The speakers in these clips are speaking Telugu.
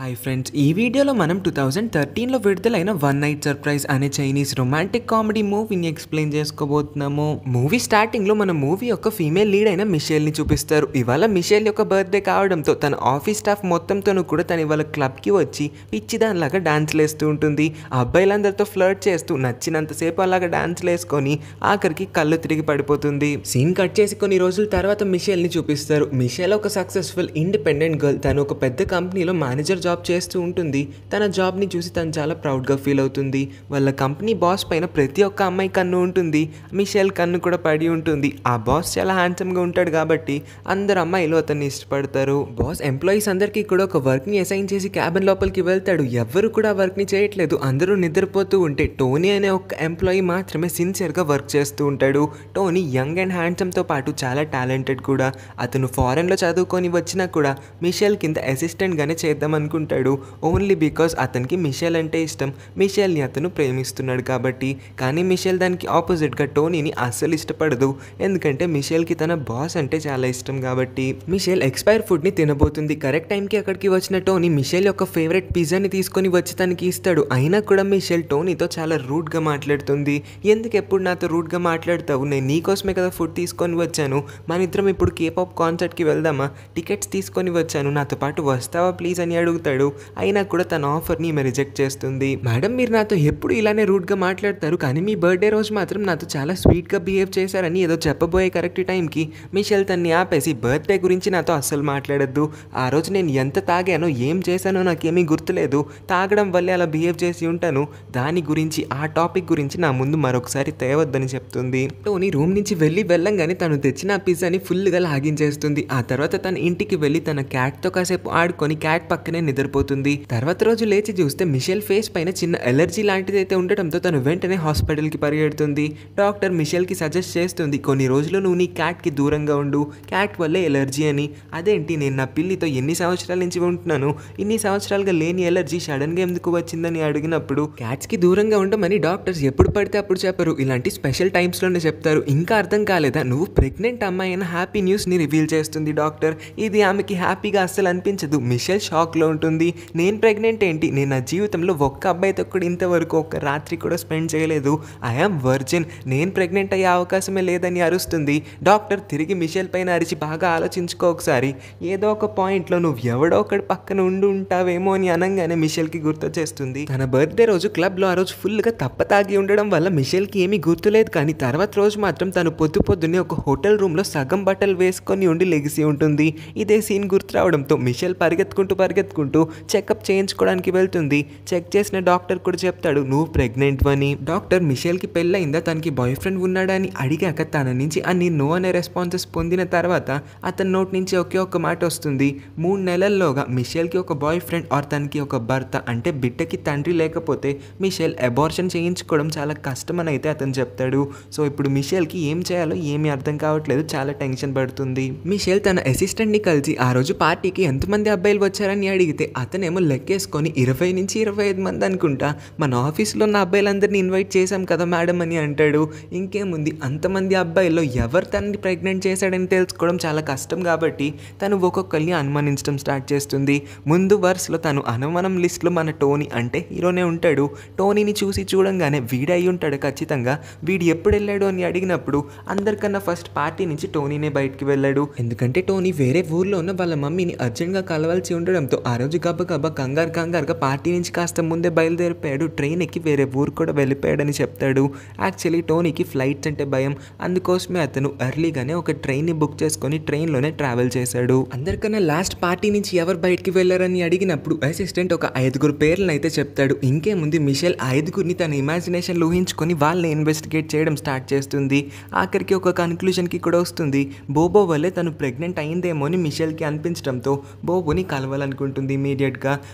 హాయ్ ఫ్రెండ్స్, ఈ వీడియోలో మనం 2013లో విడుదలైన వన్ నైట్ సర్ప్రైజ్ అనే చైనీస్ రొమాంటిక్ కామెడీ మూవీని ఎక్స్ప్లెయిన్ చేసుకోబోతున్నాము. మూవీ స్టార్టింగ్లో మన మూవీ యొక్క ఫీమేల్ లీడ్ అయిన మిషేల్ని చూపిస్తారు. ఇవాళ మిషేల్ యొక్క బర్త్డే కావడంతో తన ఆఫీస్ స్టాఫ్ మొత్తంతోనూ కూడా తను ఇవాళ క్లబ్కి వచ్చి పిచ్చిదానిలాగా డాన్స్లు వేస్తూ ఉంటుంది. ఆ అబ్బాయిలందరితో ఫ్లర్ట్ చేస్తూ నచ్చినంతసేపు అలాగా డాన్స్లు వేసుకొని ఆఖరికి కళ్ళు తిరిగి పడిపోతుంది. సీన్ కట్ చేసి కొన్ని రోజుల తర్వాత మిషేల్ని చూపిస్తారు. మిషేల్ ఒక సక్సెస్ఫుల్ ఇండిపెండెంట్ గర్ల్. తను ఒక పెద్ద కంపెనీలో మేనేజర్ జాబ్ చేస్తూ ఉంటుంది. తన జాబ్ని చూసి తను చాలా ప్రౌడ్గా ఫీల్ అవుతుంది. వాళ్ళ కంపెనీ బాస్ పైన ప్రతి ఒక్క అమ్మాయి కన్ను ఉంటుంది. మిషేల్ కన్ను కూడా పడి ఉంటుంది. ఆ బాస్ చాలా హ్యాండ్సమ్గా ఉంటాడు కాబట్టి అందరు అమ్మాయిలు అతన్ని ఇష్టపడతారు. బాస్ ఎంప్లాయీస్ అందరికీ కూడా ఒక వర్క్ని అసైన్ చేసి క్యాబిన్ లోపలికి వెళ్తాడు. ఎవ్వరు కూడా వర్క్ని చేయట్లేదు. అందరూ నిద్రపోతూ ఉంటే టోనీ అనే ఒక ఎంప్లాయీ మాత్రమే సిన్సియర్గా వర్క్ చేస్తూ ఉంటాడు. టోనీ యంగ్ అండ్ హ్యాండ్సమ్తో పాటు చాలా టాలెంటెడ్ కూడా. అతను ఫారెన్లో చదువుకొని వచ్చినా కూడా మిషేల్ కింద అసిస్టెంట్గానే చేద్దాం అనుకుంటాడు. ఓన్లీ బికాస్ అతనికి మిషేల్ అంటే ఇష్టం. మిషేల్ని అతను ప్రేమిస్తున్నాడు కాబట్టి. కానీ మిషేల్ దానికి ఆపోజిట్గా టోనీని అస్సలు ఇష్టపడదు. ఎందుకంటే మిషేల్కి తన బాస్ అంటే చాలా ఇష్టం కాబట్టి. మిషేల్ ఎక్స్పైర్ ఫుడ్ని తినబోతుంది. కరెక్ట్ టైంకి అక్కడికి వచ్చిన టోనీ మిషేల్ యొక్క ఫేవరెట్ పిజ్జాని తీసుకొని వచ్చి తనకి ఇస్తాడు. అయినా కూడా మిషేల్ టోనీతో చాలా రూడ్గా మాట్లాడుతుంది. ఎందుకు ఎప్పుడు నాతో రూడ్గా మాట్లాడతావు? నేను నీకోసమే కదా ఫుడ్ తీసుకొని వచ్చాను. మన ఇద్దరం ఇప్పుడు కేపాప్ కాన్సర్ట్కి వెళ్దామా? టికెట్స్ తీసుకొని వచ్చాను, నాతో పాటు వస్తావా ప్లీజ్ అని అడుగుతాడు. అయినా కూడా తన ఆఫర్ని ఈమె రిజెక్ట్ చేస్తుంది. మేడం, మీరు నాతో ఎప్పుడు ఇలానే రూడ్గా మాట్లాడతారు, కానీ మీ బర్త్డే రోజు మాత్రం నాతో చాలా స్వీట్గా బిహేవ్ చేశారని ఏదో చెప్పబోయే కరెక్ట్ టైంకి మిషేల్ తన్ని ఆపేసి బర్త్డే గురించి నాతో అస్సలు మాట్లాడద్దు. ఆ రోజు నేను ఎంత తాగానో ఏం చేశానో నాకేమీ గుర్తులేదు. తాగడం వల్లే అలా బిహేవ్ చేసి ఉంటాను. దాని గురించి ఆ టాపిక్ గురించి నా ముందు మరొకసారి తేవద్దని చెప్తుంది. టోనీ రూమ్ నుంచి వెళ్ళంగానే తను తెచ్చిన ఆ పిజ్జాని ఫుల్గా లాగించేస్తుంది. ఆ తర్వాత తన ఇంటికి వెళ్ళి తన క్యాట్తో కాసేపు ఆడుకొని క్యాట్ పక్కనే నిద్రపోతుంది. తర్వాత రోజు లేచి చూస్తే మిషేల్ ఫేస్ పైన చిన్న ఎలర్జీ లాంటిది అయితే ఉండటంతో తను వెంటనే హాస్పిటల్కి పరిగెడుతుంది. డాక్టర్ మిషేల్కి సజెస్ట్ చేస్తుంది, కొన్ని రోజులు నువ్వు నీ క్యాట్కి దూరంగా ఉండు, క్యాట్ వల్లే ఎలర్జీ అని. అదేంటి, నేను నా పిల్లితో ఎన్ని సంవత్సరాల నుంచి ఉంటున్నాను, ఇన్ని సంవత్సరాలుగా లేని ఎలర్జీ సడన్గా ఎందుకు వచ్చిందని అడిగినప్పుడు క్యాట్స్కి దూరంగా ఉండమని డాక్టర్స్ ఎప్పుడు పడితే అప్పుడు చెప్పరు, ఇలాంటి స్పెషల్ టైమ్స్లోనే చెప్తారు. ఇంకా అర్థం కాలేదా? నువ్వు ప్రెగ్నెంట్ అమ్మాయి అయిన హ్యాపీ న్యూస్ని రివీల్ చేస్తుంది డాక్టర్. ఇది ఆమెకి హ్యాపీగా అస్సలు అనిపించదు. మిషేల్ షాక్లో ఉంటుంది. నేను ప్రెగ్నెంట్ ఏంటి? నేను నా జీవితంలో ఒక్క అబ్బాయితో కూడా ఇంతవరకు ఒక్క రాత్రి కూడా స్పెండ్ చేయలేదు. I am virgin. నేను ప్రెగ్నెంట్ అయ్యే అవకాశమే లేదని అరుస్తుంది. డాక్టర్ తిరిగి మిషేల్ పైన అరిచి, బాగా ఆలోచించుకో ఒకసారి, ఏదో ఒక పాయింట్లో నువ్వు ఎవడో ఒకటి పక్కన ఉంటావేమో అని అనగానే మిషేల్కి గుర్తొచ్చేస్తుంది. తన బర్త్డే రోజు క్లబ్లో ఆ రోజు ఫుల్గా తాగి ఉండడం వల్ల మిషేల్కి ఏమీ గుర్తులేదు. కానీ తర్వాత రోజు మాత్రం తను పొద్దున్నే ఒక హోటల్ రూమ్లో సగం బట్టలు వేసుకొని ఉండి లెగిసి ఉంటుంది. ఇదే సీన్ గుర్తు రావడంతో మిషేల్ పరిగెత్తుకుంటూ చెకప్ చేయించుకోవడానికి వెళ్తుంది. చెక్ చేసిన డాక్టర్ కూడా చెప్తాడు, నువ్వు ప్రెగ్నెంట్ అని. డాక్టర్ మిషేల్కి పెళ్ళయిందా, తనకి బాయ్ ఫ్రెండ్ ఉన్నాడా అని అడిగాక తన నుంచి అన్ని నో అనే రెస్పాన్సెస్ పొందిన తర్వాత అతని నోటి నుంచి ఒకే ఒక్క మాట వస్తుంది, 3 నెలల్లోగా మిషేల్కి ఒక బాయ్ ఫ్రెండ్ ఆర్ తనకి ఒక భర్త అంటే బిడ్డకి తండ్రి లేకపోతే మిషేల్ అబార్షన్ చేయించుకోవడం చాలా కష్టమని అయితే అతను చెప్తాడు. సో ఇప్పుడు మిషేల్కి ఏం చేయాలో ఏమీ అర్థం కావట్లేదు. చాలా టెన్షన్ పడుతుంది. మిషేల్ తన అసిస్టెంట్ని కలిసి ఆ రోజు పార్టీకి ఎంతమంది అబ్బాయిలు వచ్చారని అడిగితే అతనేమో లెక్కేసుకొని 20 నుంచి 25 మంది అనుకుంటా, మన ఆఫీస్లో ఉన్న అబ్బాయిలందరినీ ఇన్వైట్ చేశాం కదా మేడం అని అంటాడు. ఇంకేముంది, అంతమంది అబ్బాయిల్లో ఎవరు తనని ప్రెగ్నెంట్ చేశాడని తెలుసుకోవడం చాలా కష్టం కాబట్టి తను ఒక్కొక్కరిని అనుమానించడం స్టార్ట్ చేస్తుంది. ముందు వరుసలో తను అనుమానం లిస్ట్లో మన టోనీ అంటే హీరోనే ఉంటాడు. టోనీని చూడంగానే వీడే అయి ఉంటాడు ఖచ్చితంగా. వీడు ఎప్పుడు వెళ్ళాడు అని అడిగినప్పుడు అందరికన్నా ఫస్ట్ పార్టీ నుంచి టోనీనే బయటికి వెళ్ళాడు. ఎందుకంటే టోనీ వేరే ఊర్లో ఉన్న వాళ్ళ మమ్మీని అర్జెంట్గా కలవాల్సి ఉండడంతో ఆ రోజు గబ్బగబ్బా కంగారుగా పార్టీ నుంచి కాస్త ముందే బయలుదేరిపోయాడు. ట్రైన్ ఎక్కి వేరే ఊరు కూడా వెళ్ళిపోయాడని చెప్తాడు. యాక్చువల్లీ టోనీకి ఫ్లైట్స్ అంటే భయం. అందుకోసమే అతను ఎర్లీగానే ఒక ట్రైన్ని బుక్ చేసుకొని ట్రైన్లోనే ట్రావెల్ చేశాడు. అందరికన్నా లాస్ట్ పార్టీ నుంచి ఎవరు బయటికి వెళ్ళారని అడిగినప్పుడు అసిస్టెంట్ ఒక 5 పేర్లను అయితే చెప్తాడు. ఇంకేముంది, మిషేల్ 5గురిని తన ఇమాజినేషన్లో ఊహించుకొని వాళ్ళని ఇన్వెస్టిగేట్ చేయడం స్టార్ట్ చేస్తుంది. ఆఖరికి ఒక కన్క్లూజన్కి కూడా వస్తుంది. బోబో వల్లే తను ప్రెగ్నెంట్ అయిందేమో అని మిషేల్కి అనిపించడంతో బోబోని కలవాలనుకుంటుంది ఇమీడియట్గా.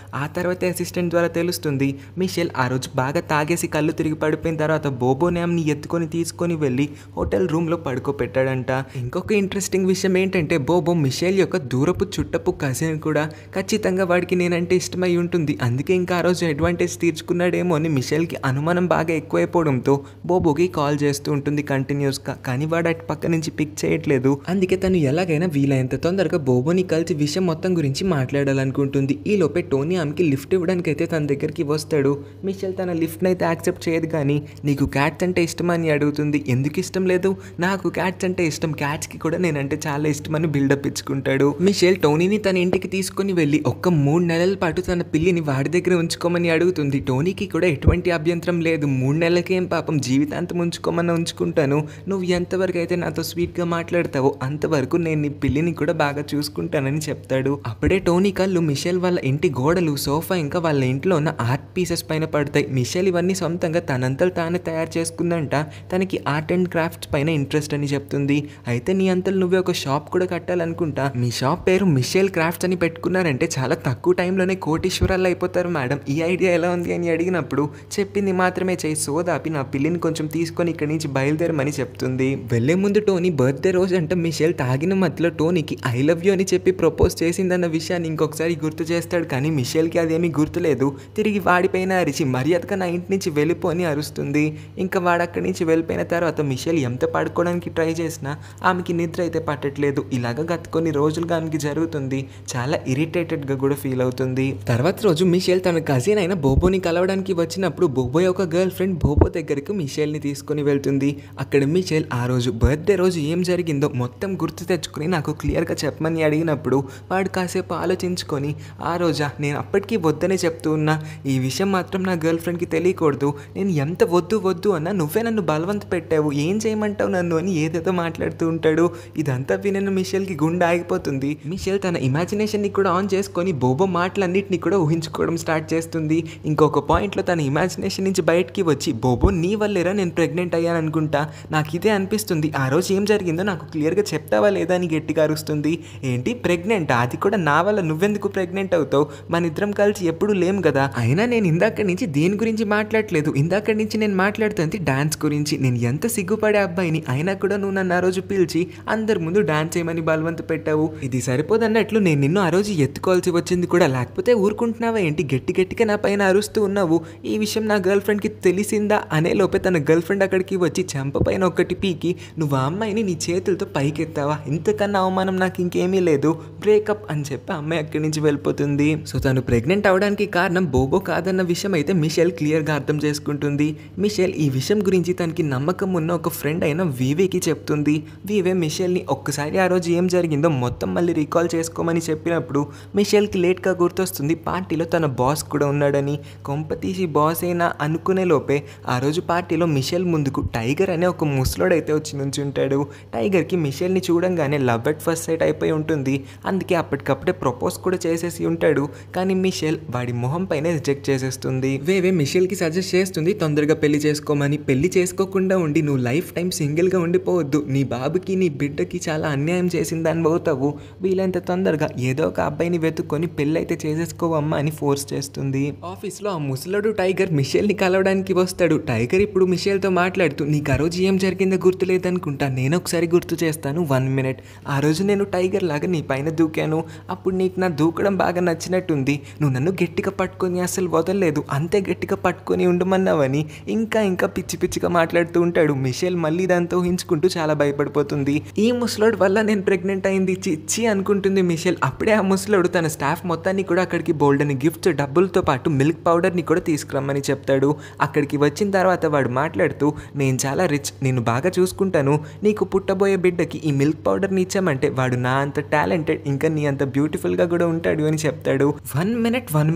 ఆ తర్వాత అసిస్టెంట్ ద్వారా తెలుస్తుంది మిషేల్ ఆ రోజు బాగా తాగేసి కళ్ళు తిరిగి పడిపోయిన తర్వాత బోబో నేమ్ని ఎత్తుకొని తీసుకొని వెళ్ళి హోటల్ రూమ్లో పడుకోబెట్టాడంట. ఇంకొక ఇంట్రెస్టింగ్ విషయం ఏంటంటే బోబో మిషేల్ యొక్క దూరపు చుట్టపు కజిన్ కూడా. ఖచ్చితంగా వాడికి నేనంటే ఇష్టమై ఉంటుంది. అందుకే ఇంకా ఆ రోజు అడ్వాంటేజ్ తీర్చుకున్నాడేమో అని మిషేల్కి అనుమానం బాగా ఎక్కువైపోవడంతో బోబోకి కాల్ చేస్తూ ఉంటుంది కంటిన్యూస్గా. కానీ వాడు అటు పక్క నుంచి పిక్ చేయట్లేదు. అందుకే తను ఎలాగైనా వీలైనంత తొందరగా బోబోని కలిసి విషయం మొత్తం గురించి మాట్లాడాలనుకుంటుంది. ఈ లోపే టోనీ ఆమెకి లిఫ్ట్ ఇవ్వడానికి అయితే తన దగ్గరికి వస్తాడు. మిషెల్ తన లిఫ్ట్ని అయితే యాక్సెప్ట్ చేయదు, కానీ నీకు క్యాట్స్ అంటే ఇష్టమని అడుగుతుంది. ఎందుకు ఇష్టం లేదు, నాకు క్యాట్స్ అంటే ఇష్టం, క్యాట్స్కి కూడా నేనంటే చాలా ఇష్టమని బిల్డప్ ఇచ్చుకుంటాడు. మిషెల్ టోనీని తన ఇంటికి తీసుకుని వెళ్ళి ఒక్క 3 నెలల పాటు తన పిల్లిని వాడి దగ్గర ఉంచుకోమని అడుగుతుంది. టోనీకి కూడా ఎటువంటి అభ్యంతరం లేదు. 3 నెలలకేం పాపం, జీవితాంతం ఉంచుకోమని ఉంచుకుంటాను, నువ్వు ఎంతవరకు అయితే నాతో స్వీట్గా మాట్లాడతావో అంతవరకు నేను నీ పిల్లిని కూడా బాగా చూసుకుంటానని చెప్తాడు. అప్పుడే టోనీ కళ్ళు మిషెల్ వాళ్ళ ఇంటి గోడలు, సోఫా ఇంకా వాళ్ళ ఇంట్లో ఉన్న ఆర్ట్ పీసెస్ పైన పడతాయి. మిషెల్ ఇవన్నీ సొంతంగా తనంతలు తానే తయారు చేసుకుందంట. తనకి ఆర్ట్ అండ్ క్రాఫ్ట్స్ పైన ఇంట్రెస్ట్ అని చెప్తుంది. అయితే నీ అంతలు నువ్వే ఒక షాప్ కూడా కట్టాలనుకుంటా, మీ షాప్ పేరు మిషెల్ క్రాఫ్ట్స్ అని పెట్టుకున్నారంటే చాలా తక్కువ టైంలోనే కోటీశ్వరాలు అయిపోతారు మేడం, ఈ ఐడియా ఎలా ఉంది అని అడిగినప్పుడు చెప్పింది మాత్రమే చేయి, సోదాపి నా పిల్లిని కొంచెం తీసుకొని ఇక్కడి నుంచి బయలుదేరమని చెప్తుంది. వెళ్లే ముందు టోనీ బర్త్డే రోజు అంటే మిషెల్ తాగిన మధ్యలో టోనీకి ఐ లవ్ యూ అని చెప్పి ప్రపోజ్ చేసిందన్న విషయాన్ని ఇంకొకసారి గుర్తు చేస్తాడు. కానీ మిషెల్కి అదేమీ గుర్తులేదు. తిరిగి వాడిపైన అరిచి మర్యాదగా నా ఇంటి నుంచి వెళ్ళిపోని అరుస్తుంది. ఇంకా వాడు అక్కడి నుంచి వెళ్ళిపోయిన తర్వాత మిషెల్ ఎంత పడుకోవడానికి ట్రై చేసినా ఆమెకి నిద్ర అయితే పట్టట్లేదు. ఇలాగ గత కొన్ని రోజులుగా ఆమెకి జరుగుతుంది. చాలా ఇరిటేటెడ్గా కూడా ఫీల్ అవుతుంది. తర్వాత రోజు మిషెల్ తన కజిన్ అయిన బోబోని కలవడానికి వచ్చినప్పుడు బోబో యొక్క గర్ల్ ఫ్రెండ్ బోబో దగ్గరికి మిషెల్ని తీసుకుని వెళ్తుంది. అక్కడ మిషెల్ ఆ రోజు బర్త్డే రోజు ఏం జరిగిందో మొత్తం గుర్తు తెచ్చుకుని నాకు క్లియర్గా చెప్పమని అడిగినప్పుడు వాడు కాసేపు ఆలోచించుకొని, ఆ రోజా నేను అప్పటికీ వద్దనే చెప్తూ ఉన్నా, ఈ విషయం మాత్రం నా గర్ల్ ఫ్రెండ్కి తెలియకూడదు, నేను ఎంత వద్దు వద్దు అన్నా నువ్వే నన్ను బలవంత పెట్టావు, ఏం చేయమంటావు నన్ను అని ఏదేదో మాట్లాడుతూ ఉంటాడు. ఇదంతా వినను మిషెల్కి గుండె ఆగిపోతుంది. మిషెల్ తన ఇమాజినేషన్ని కూడా ఆన్ చేసుకొని బోబో మాటలన్నింటినీ కూడా ఊహించుకోవడం స్టార్ట్ చేస్తుంది. ఇంకొక పాయింట్లో తన ఇమాజినేషన్ నుంచి బయటికి వచ్చి, బోబో నీ వల్లేరా నేను ప్రెగ్నెంట్ అయ్యాను అనుకుంటా, నాకు ఇదే అనిపిస్తుంది, ఆ రోజు ఏం జరిగిందో నాకు క్లియర్గా చెప్తావా లేదా అని గట్టిగా అరుస్తుంది. ఏంటి ప్రెగ్నెంట్, అది కూడా నా వల్ల నువ్వెందుకు ప్రెగ్నెంట్ అవుతావు, మన ఇద్దరం కలిసి ఎప్పుడు లేం కదా, అయినా నేను ఇందాక నుంచి దేని గురించి మాట్లాడలేదు, ఇందాక నుంచి నేను మాట్లాడుతుంది డాన్స్ గురించి, నేను ఎంత సిగ్గుపడే అబ్బాయిని, అయినా కూడా నువ్వు నన్ను ఆ రోజు పిలిచి అందరి ముందు డాన్స్ చేయమని బలవంత పెట్టావు, ఇది సరిపోదన్నట్లు నేను నిన్ను ఆ రోజు ఎత్తుకోవాల్సి వచ్చింది కూడా, లేకపోతే ఊరుకుంటున్నావా ఏంటి, గట్టి గట్టిగా నా పైన అరుస్తూ ఉన్నావు, ఈ విషయం నా గర్ల్ ఫ్రెండ్కి తెలిసిందా అనే లోపే తన గర్ల్ ఫ్రెండ్ అక్కడికి వచ్చి చెంప పైన ఒకటి పీకి, నువ్వు ఆ అమ్మాయిని నీ చేతులతో పైకెత్తావా, ఇంతకన్నా అవమానం నాకు ఇంకేమీ లేదు, బ్రేకప్ అని చెప్పి అమ్మాయి అక్కడి నుంచి వెళ్ళిపోతుంది. సో తను ప్రెగ్నెంట్ అవడానికి కారణం బోబో కాదన్న విషయం అయితే మిషెల్ క్లియర్గా అర్థం చేసుకుంటుంది. మిషెల్ ఈ విషయం గురించి తనకి నమ్మకం ఉన్న ఒక ఫ్రెండ్ అయిన వీవేకి చెప్తుంది. వీవే మిషెల్ని ఒక్కసారి ఆ రోజు ఏం జరిగిందో మొత్తం మళ్ళీ రీకాల్ చేసుకోమని చెప్పినప్పుడు మిషెల్కి లేట్గా గుర్తొస్తుంది పార్టీలో తన బాస్ కూడా ఉన్నాడని. కొంపతీసి బాస్ అయినా అనుకునే లోపే ఆ రోజు పార్టీలో మిషెల్ ముందుకు టైగర్ అనే ఒక ముసలోడైతే వచ్చి నుంచుంటాడు. టైగర్కి మిషెల్ని చూడంగానే లవ్ ఎట్ ఫస్ట్ సైట్ అయిపోయి ఉంటుంది. అందుకే అప్పటికప్పుడే ప్రపోజ్ కూడా చేసేసి ఉంటాడు. కానీ మిషెల్ వాడి మొహం పైన రిజెక్ట్ చేసేస్తుంది. వేవే మిషెల్కి సజెస్ట్ చేస్తుంది తొందరగా పెళ్లి చేసుకోమని. పెళ్లి చేసుకోకుండా ఉండి నువ్వు లైఫ్ టైం సింగిల్గా ఉండిపోవద్దు, నీ బాబుకి నీ బిడ్డకి చాలా అన్యాయం చేసిందని పోతావు, వీలైనంత తొందరగా ఏదో ఒక అబ్బాయిని వెతుక్కొని పెళ్ళైతే చేసేసుకోవమ్మా అని ఫోర్స్ చేస్తుంది. ఆఫీస్లో ఆ ముసలుడు టైగర్ మిషెల్ని కలవడానికి వస్తాడు. టైగర్ ఇప్పుడు మిషెల్తో మాట్లాడుతూ, నీకు ఆ రోజు ఏం జరిగిందో గుర్తులేదనుకుంటా, నేను ఒకసారి గుర్తు చేస్తాను, 1 minute. ఆ రోజు నేను టైగర్ లాగా నీ పైన దూకాను, అప్పుడు నీకు నా దూకడం బాగా నచ్చినట్టుంది, నువ్వు నన్ను గట్టిగా పట్టుకొని అసలు వదలలేదు, అంతే గట్టిగా పట్టుకొని ఉండమన్నావని ఇంకా ఇంకా పిచ్చి పిచ్చిగా మాట్లాడుతూ ఉంటాడు. మిషెల్ మళ్ళీ దాంతో ఊహించుకుంటూ చాలా భయపడిపోతుంది. ఈ ముసలోడు వల్ల నేను ప్రెగ్నెంట్ అయింది చిచ్చి అనుకుంటుంది మిషెల్. అప్పుడే ఆ ముసలోడు తన స్టాఫ్ మొత్తాన్ని కూడా అక్కడికి బోల్డని గిఫ్ట్స్ డబ్బులతో పాటు మిల్క్ పౌడర్ని కూడా తీసుకురమ్మని చెప్తాడు. అక్కడికి వచ్చిన తర్వాత వాడు మాట్లాడుతూ, నేను చాలా రిచ్, నేను బాగా చూసుకుంటాను, నీకు పుట్టబోయే బిడ్డకి ఈ మిల్క్ పౌడర్ని ఇచ్చామంటే వాడు నా అంత టాలెంటెడ్ ఇంకా నీ అంత బ్యూటిఫుల్గా కూడా ఉంటాడు అని చెప్తాడు. 1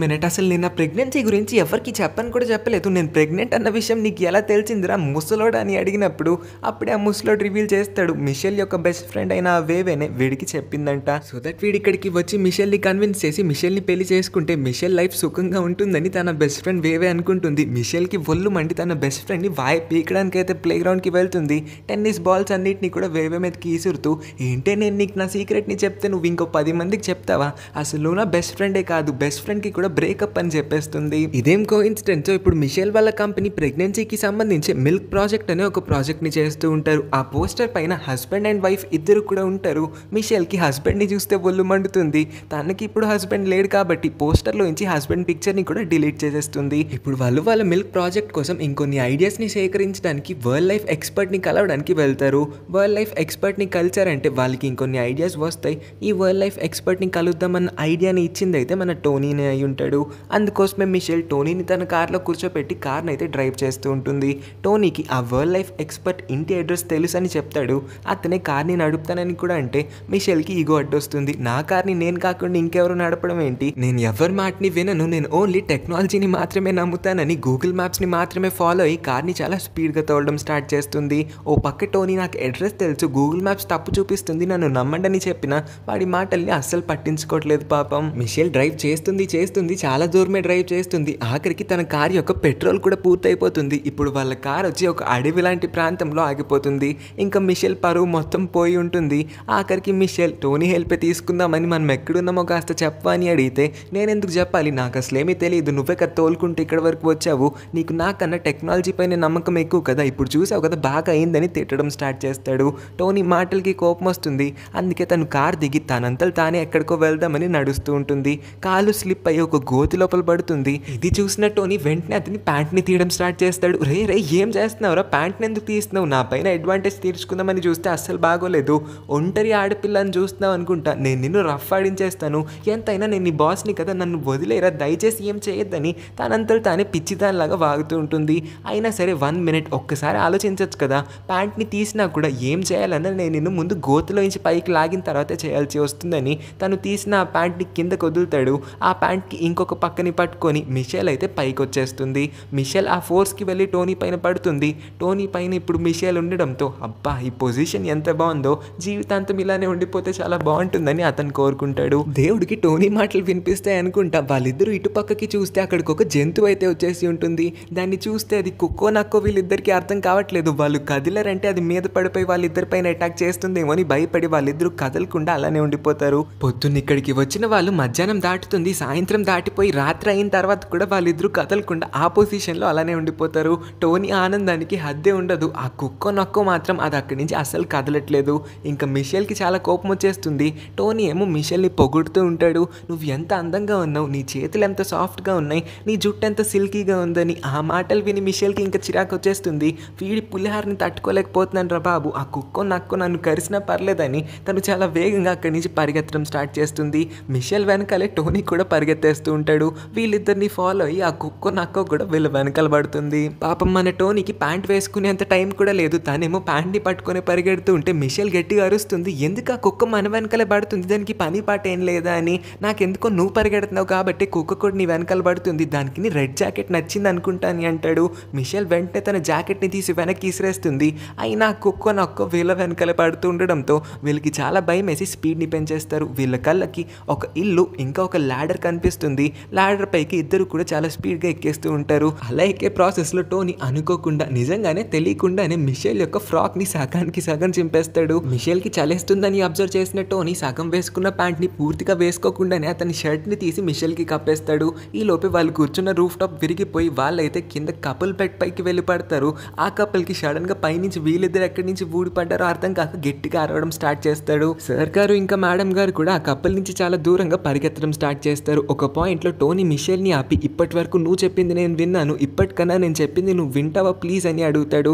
minute అసలు నేను నా ప్రెగ్నెన్సీ గురించి ఎవరికి చెప్పని కూడా చెప్పలేదు, నేను ప్రెగ్నెంట్ అన్న విషయం నీకు ఎలా తెలిసిందిరా ముసలోడు అని అడిగినప్పుడు అప్పుడే ఆ ముసలోడు రివీల్ చేస్తాడు మిషెల్ యొక్క బెస్ట్ ఫ్రెండ్ అయిన ఆ వేవేనే వీడికి చెప్పిందంట. సో దట్ వీడి ఇక్కడికి వచ్చి మిషెల్ని కన్విన్స్ చేసి మిషెల్ని పెళ్లి చేసుకుంటే మిషెల్ లైఫ్ సుఖంగా ఉంటుందని తన బెస్ట్ ఫ్రెండ్ వేవే అనుకుంటుంది. మిషెల్కి ఒళ్ళు మండి తన బెస్ట్ ఫ్రెండ్ని వాయి పీకడానికి అయితే ప్లే గ్రౌండ్కి వెళ్తుంది. టెన్నిస్ బాల్స్ అన్నిటిని కూడా వేవే మీదకి ఈసురుతూ, ఏంటే నేను నీకు నా సీక్రెట్ని చెప్తే నువ్వు ఇంకో 10 మందికి చెప్తావా, అసలు నువ్వు నా బెస్ట్ ఫ్రెండే కాదు, బెస్ట్ ఫ్రెండ్కి కూడా బ్రేకప్ అని చెప్పేస్తుంది. ఇదేం కోఇన్సిడెన్స్, ఇప్పుడు మిషెల్ వాళ్ళ కంపెనీ ప్రెగ్నెన్సీకి సంబంధించి మిల్క్ ప్రాజెక్ట్ అనే ఒక ప్రాజెక్ట్ని చేస్తూ ఉంటారు. ఆ పోస్టర్ పైన హస్బెండ్ అండ్ వైఫ్ ఇద్దరు కూడా ఉంటారు. మిషెల్కి హస్బెండ్ని చూస్తే ఒళ్ళు మండుతుంది. తనకి ఇప్పుడు హస్బెండ్ లేడు కాబట్టి పోస్టర్లో నుంచి హస్బెండ్ పిక్చర్ని కూడా డిలీట్ చేసేస్తుంది. ఇప్పుడు వాళ్ళ మిల్క్ ప్రాజెక్ట్ కోసం ఇంకొన్ని ఐడియాస్ని సేకరించడానికి వరల్డ్ లైఫ్ ఎక్స్పర్ట్ని కలవడానికి వెళ్తారు. వరల్డ్ లైఫ్ ఎక్స్పర్ట్ని కలిసారంటే వాళ్ళకి ఇంకొన్ని ఐడియాస్ వస్తాయి. ఈ వరల్డ్ లైఫ్ ఎక్స్పర్ట్ని కలుద్దామన్న ఐడియాని ఇచ్చింది అయితే మన టోనీనే అయి ఉంటాడు. అందుకోసమే మిషెల్ టోనీని తన కార్లో కూర్చోపెట్టి కార్ని అయితే డ్రైవ్ చేస్తూ ఉంటుంది. టోనీకి ఆ వరల్డ్ లైఫ్ ఎక్స్పర్ట్ ఇంటి అడ్రస్ తెలుసు అని చెప్తాడు. అతనే కార్ని నడుపుతానని కూడా అంటే మిషెల్కి ఈగో అడ్డొస్తుంది. నా కార్ని నేను కాకుండా ఇంకెవరు నడపడం ఏంటి, నేను ఎవరి మాటని వినను, నేను ఓన్లీ టెక్నాలజీని మాత్రమే నమ్ముతానని గూగుల్ మ్యాప్స్ని మాత్రమే ఫాలో అయ్యి కార్ని చాలా స్పీడ్గా తోలడం స్టార్ట్ చేస్తుంది. ఓ పక్క టోనీ నాకు అడ్రస్ తెలుసు, గూగుల్ మ్యాప్స్ తప్పు చూపిస్తుంది, నన్ను నమ్మండి చెప్పిన వాడి మాటల్ని అస్సలు పట్టించుకోవట్లేదు పాపం. మిషెల్ డ్రైవ్ చేస్తుంది చాలా దూరమే డ్రైవ్ చేస్తుంది. ఆఖరికి తన కార్ యొక్క పెట్రోల్ కూడా పూర్తయిపోతుంది. ఇప్పుడు వాళ్ళ కార్ వచ్చి ఒక అడవి లాంటి ప్రాంతంలో ఆగిపోతుంది. ఇంకా మిషెల్ పరువు మొత్తం పోయి ఉంటుంది. ఆఖరికి మిషెల్ టోనీ హెల్ప్ తీసుకుందామని మనం ఎక్కడున్నామో కాస్త చెప్పవా అని అడిగితే నేనెందుకు చెప్పాలి, నాకు అసలేమీ తెలియదు, నువ్వే కదా తోలుకుంటూ ఇక్కడ వరకు వచ్చావు, నీకు నాకన్నా టెక్నాలజీ పైన నమ్మకం ఎక్కువ కదా, ఇప్పుడు చూసావు కదా బాగా అయిందని తిట్టడం స్టార్ట్ చేస్తాడు. టోనీ మాటలకి కోపం వస్తుంది. అందుకే తను కార్ దిగి తనంతలు తానే ఎక్కడికో వెళ్దామని నడుస్తూ ఉంటుంది. కాలు స్లిప్ అయ్యి ఒక గోతి లోపల పడుతుంది. ఇది చూసిన టోనీ వెంటనే అతని ప్యాంట్ని తీయడం స్టార్ట్ చేస్తాడు. రే ఏం చేస్తున్నావురా, ప్యాంట్ని ఎందుకు తీస్తున్నావు, నా పైన అడ్వాంటేజ్ తీర్చుకుందామని చూస్తే అస్సలు బాగోలేదు, ఒంటరి ఆడపిల్లని చూస్తున్నావు అనుకుంటా, నేను నిన్ను రఫ్ ఆడించేస్తాను, ఎంతైనా నేను నీ బాస్ని కదా, నన్ను వదిలేరా, దయచేసి ఏం చేయొద్దని తనంతలు తానే పిచ్చిదానిలాగా వాగుతూ ఉంటుంది. అయినా సరే 1 minute ఒక్కసారి ఆలోచించవచ్చు కదా, ప్యాంట్ని తీసినా కూడా ఏం చేయాలన్నా నేను నిన్ను ముందు గోతులోంచి పైకి లాగిన తర్వాతే చేయాల్సి వస్తుందని తను తీసిన ఆ ప్యాంట్ని కిందకు వదులుతాడు. ఆ ప్యాంట్కి ఇంకొక పక్కని పట్టుకొని మిషెల్ అయితే పైకి వచ్చేస్తుంది. మిషెల్ ఆ ఫోర్స్కి వెళ్ళి టోనీ పైన పడుతుంది. టోనీ పైన ఇప్పుడు మిషెల్ ఉండడంతో అబ్బా ఈ పొజిషన్ ఎంత బాగుందో, జీవితాంతం ఇలానే ఉండిపోతే చాలా బాగుంటుందని అతను కోరుకుంటాడు. దేవుడికి టోనీ మాటలు వినిపిస్తాయి అనుకుంటా వాళ్ళిద్దరూ ఇటు పక్కకి చూస్తే అక్కడికి ఒక జంతువు అయితే వచ్చేసి ఉంటుంది. దాన్ని చూస్తే అది కుక్కో నక్కో వీళ్ళిద్దరికి అర్థం కావట్లేదు. వాళ్ళు కదిలరంటే అది మీద పడిపోయి వాళ్ళిద్దరి పైన అటాక్ చేస్తుందేమో అని భయపడి వాళ్ళిద్దరూ కదలకుండా అలానే ఉండిపోతారు. పొద్దున్న ఇక్కడికి వచ్చిన వాళ్ళు మధ్యాహ్నం దాటుతుంది, సాయంత్రం దాటిపోయి రాత్రి అయిన తర్వాత కూడా వాళ్ళిద్దరూ కదలకుండా ఆ పొజిషన్లో అలానే ఉండిపోతారు. టోనీ ఆనందానికి హద్దే ఉండదు. ఆ కుక్కో నక్కో మాత్రం అది అక్కడి నుంచి అస్సలు కదలట్లేదు. ఇంకా మిషెల్కి చాలా కోపం వచ్చేస్తుంది. టోనీ ఏమో మిషెల్ని పొగుడుతూ ఉంటాడు. నువ్వు ఎంత అందంగా ఉన్నావు, నీ చేతులు ఎంత సాఫ్ట్గా ఉన్నాయి, నీ జుట్టు ఎంత సిల్కీగా ఉందని. ఆ మాటలు విని మిషెల్కి ఇంకా చిరాకు వచ్చేస్తుంది. వీడి పులిహారని తట్టుకోలేకపోతున్నాను రా బాబు, ఆ కుక్కో నక్కో నన్ను కరిసినా పర్లేదని తను చాలా వేగంగా అక్కడి నుంచి పరిగెత్తడం స్టార్ట్ చేస్తుంది. మిషెల్ వెనకాలే టోనీ కూడా పరిగెత్తేస్తూ ఉంటాడు. వీళ్ళిద్దరిని ఫాలో అయ్యి ఆ కుక్కో నక్కో కూడా వీళ్ళ వెనకాల పడుతుంది. పాపం మన టోనీకి ప్యాంట్ వేసుకునేంత టైం కూడా లేదు. తనేమో ప్యాంట్ని పట్టుకొని పరిగెడుతూ ఉంటే మిషెల్ గట్టిగా అరుస్తుంది, ఎందుకు ఆ కుక్క మన వెనకాల పడుతుంది, దానికి పని పాట ఏం లేదా అని, నాకెందుకో నువ్వు పరిగెడుతున్నావు కాబట్టి కుక్క కూడా నీ వెనకాల పడుతుంది, దానికి నీ రెడ్ జాకెట్ నచ్చింది అనుకుంటా అని అంటాడు. మిషెల్ వెంటనే తన జాకెట్ని తీసి వెనక్కి ఇసిరేస్తుంది. అయినా కుక్కో నక్కో వీళ్ళ వెనకాల పడుతూ ఉండడంతో వీళ్ళకి చాలా భయం వేసి స్పీడ్ని పెంచేస్తారు. వీళ్ళ కళ్ళకి ఒక ఇల్లు ఇంకా ఒక ల్యాడర్ కనిపిస్తుంది. ల్యాడర్ పైకి ఇద్దరు కూడా చాలా స్పీడ్గా ఎక్కేస్తూ ఉంటారు. అలా ఎక్కే ప్రాసెస్లో టోనీ అనుకోకుండా నిజంగానే తెలియకుండానే మిషెల్ యొక్క ఫ్రాక్ని సగానికి సగం చింపేస్తాడు. మిషెల్కి చలేస్తుందని అబ్జర్వ్ చేసిన టోనీ సగం వేసుకున్న ప్యాంట్ని పూర్తిగా వేసుకోకుండానే అతని షర్ట్ని తీసి మిషెల్కి కప్పేస్తాడు. ఈ లోపే వాళ్ళు కూర్చున్న రూఫ్ టాప్ విరిగిపోయి వాళ్ళైతే కింద కపుల్ బెడ్ పైకి వెళ్ళి పడతారు. ఆ కపుల్కి సడన్గా పైనుంచి వీళ్ళిద్దరు ఎక్కడి నుంచి ఊడిపడ్డారో అర్థం కాక గట్టిగా అరవడం స్టార్ట్ చేస్తాడు. సార్ గారు ఇంకా మేడం గారు కూడా ఆ కపుల్ నుంచి చాలా దూరంగా పరిగెత్తడం స్టార్ట్ చేస్తారు. ఒక పాయింట్లో టోనీ మిషెల్ని ఆపి ఇప్పటి వరకు నువ్వు చెప్పింది నేను విన్నాను, ఇప్పటికన్నా నేను చెప్పింది నువ్వు వింటావా ప్లీజ్ అని అడుగుతాడు.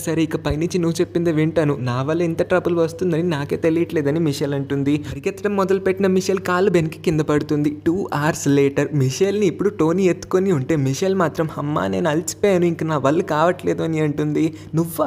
సరే ఇక పైనుంచి నువ్వు చెప్పింది వింటాను, నా వల్ల ఇంత ట్రబుల్ వస్తుందని నాకే తెలియట్లేదని మిషెల్ అంటుంది. పరిగెత్తడం మొదలుపెట్టిన మిషెల్ కాలు బెనికి కింద పడుతుంది. 2 hours లేటర్ మిషెల్ని ఇప్పుడు టోనీ ఎత్తుకొని ఉంటే మిషెల్ మాత్రం అమ్మా నేను అలసిపోయాను, ఇంక నా వల్ల కావట్లేదు అని అంటుంది. నువ్వు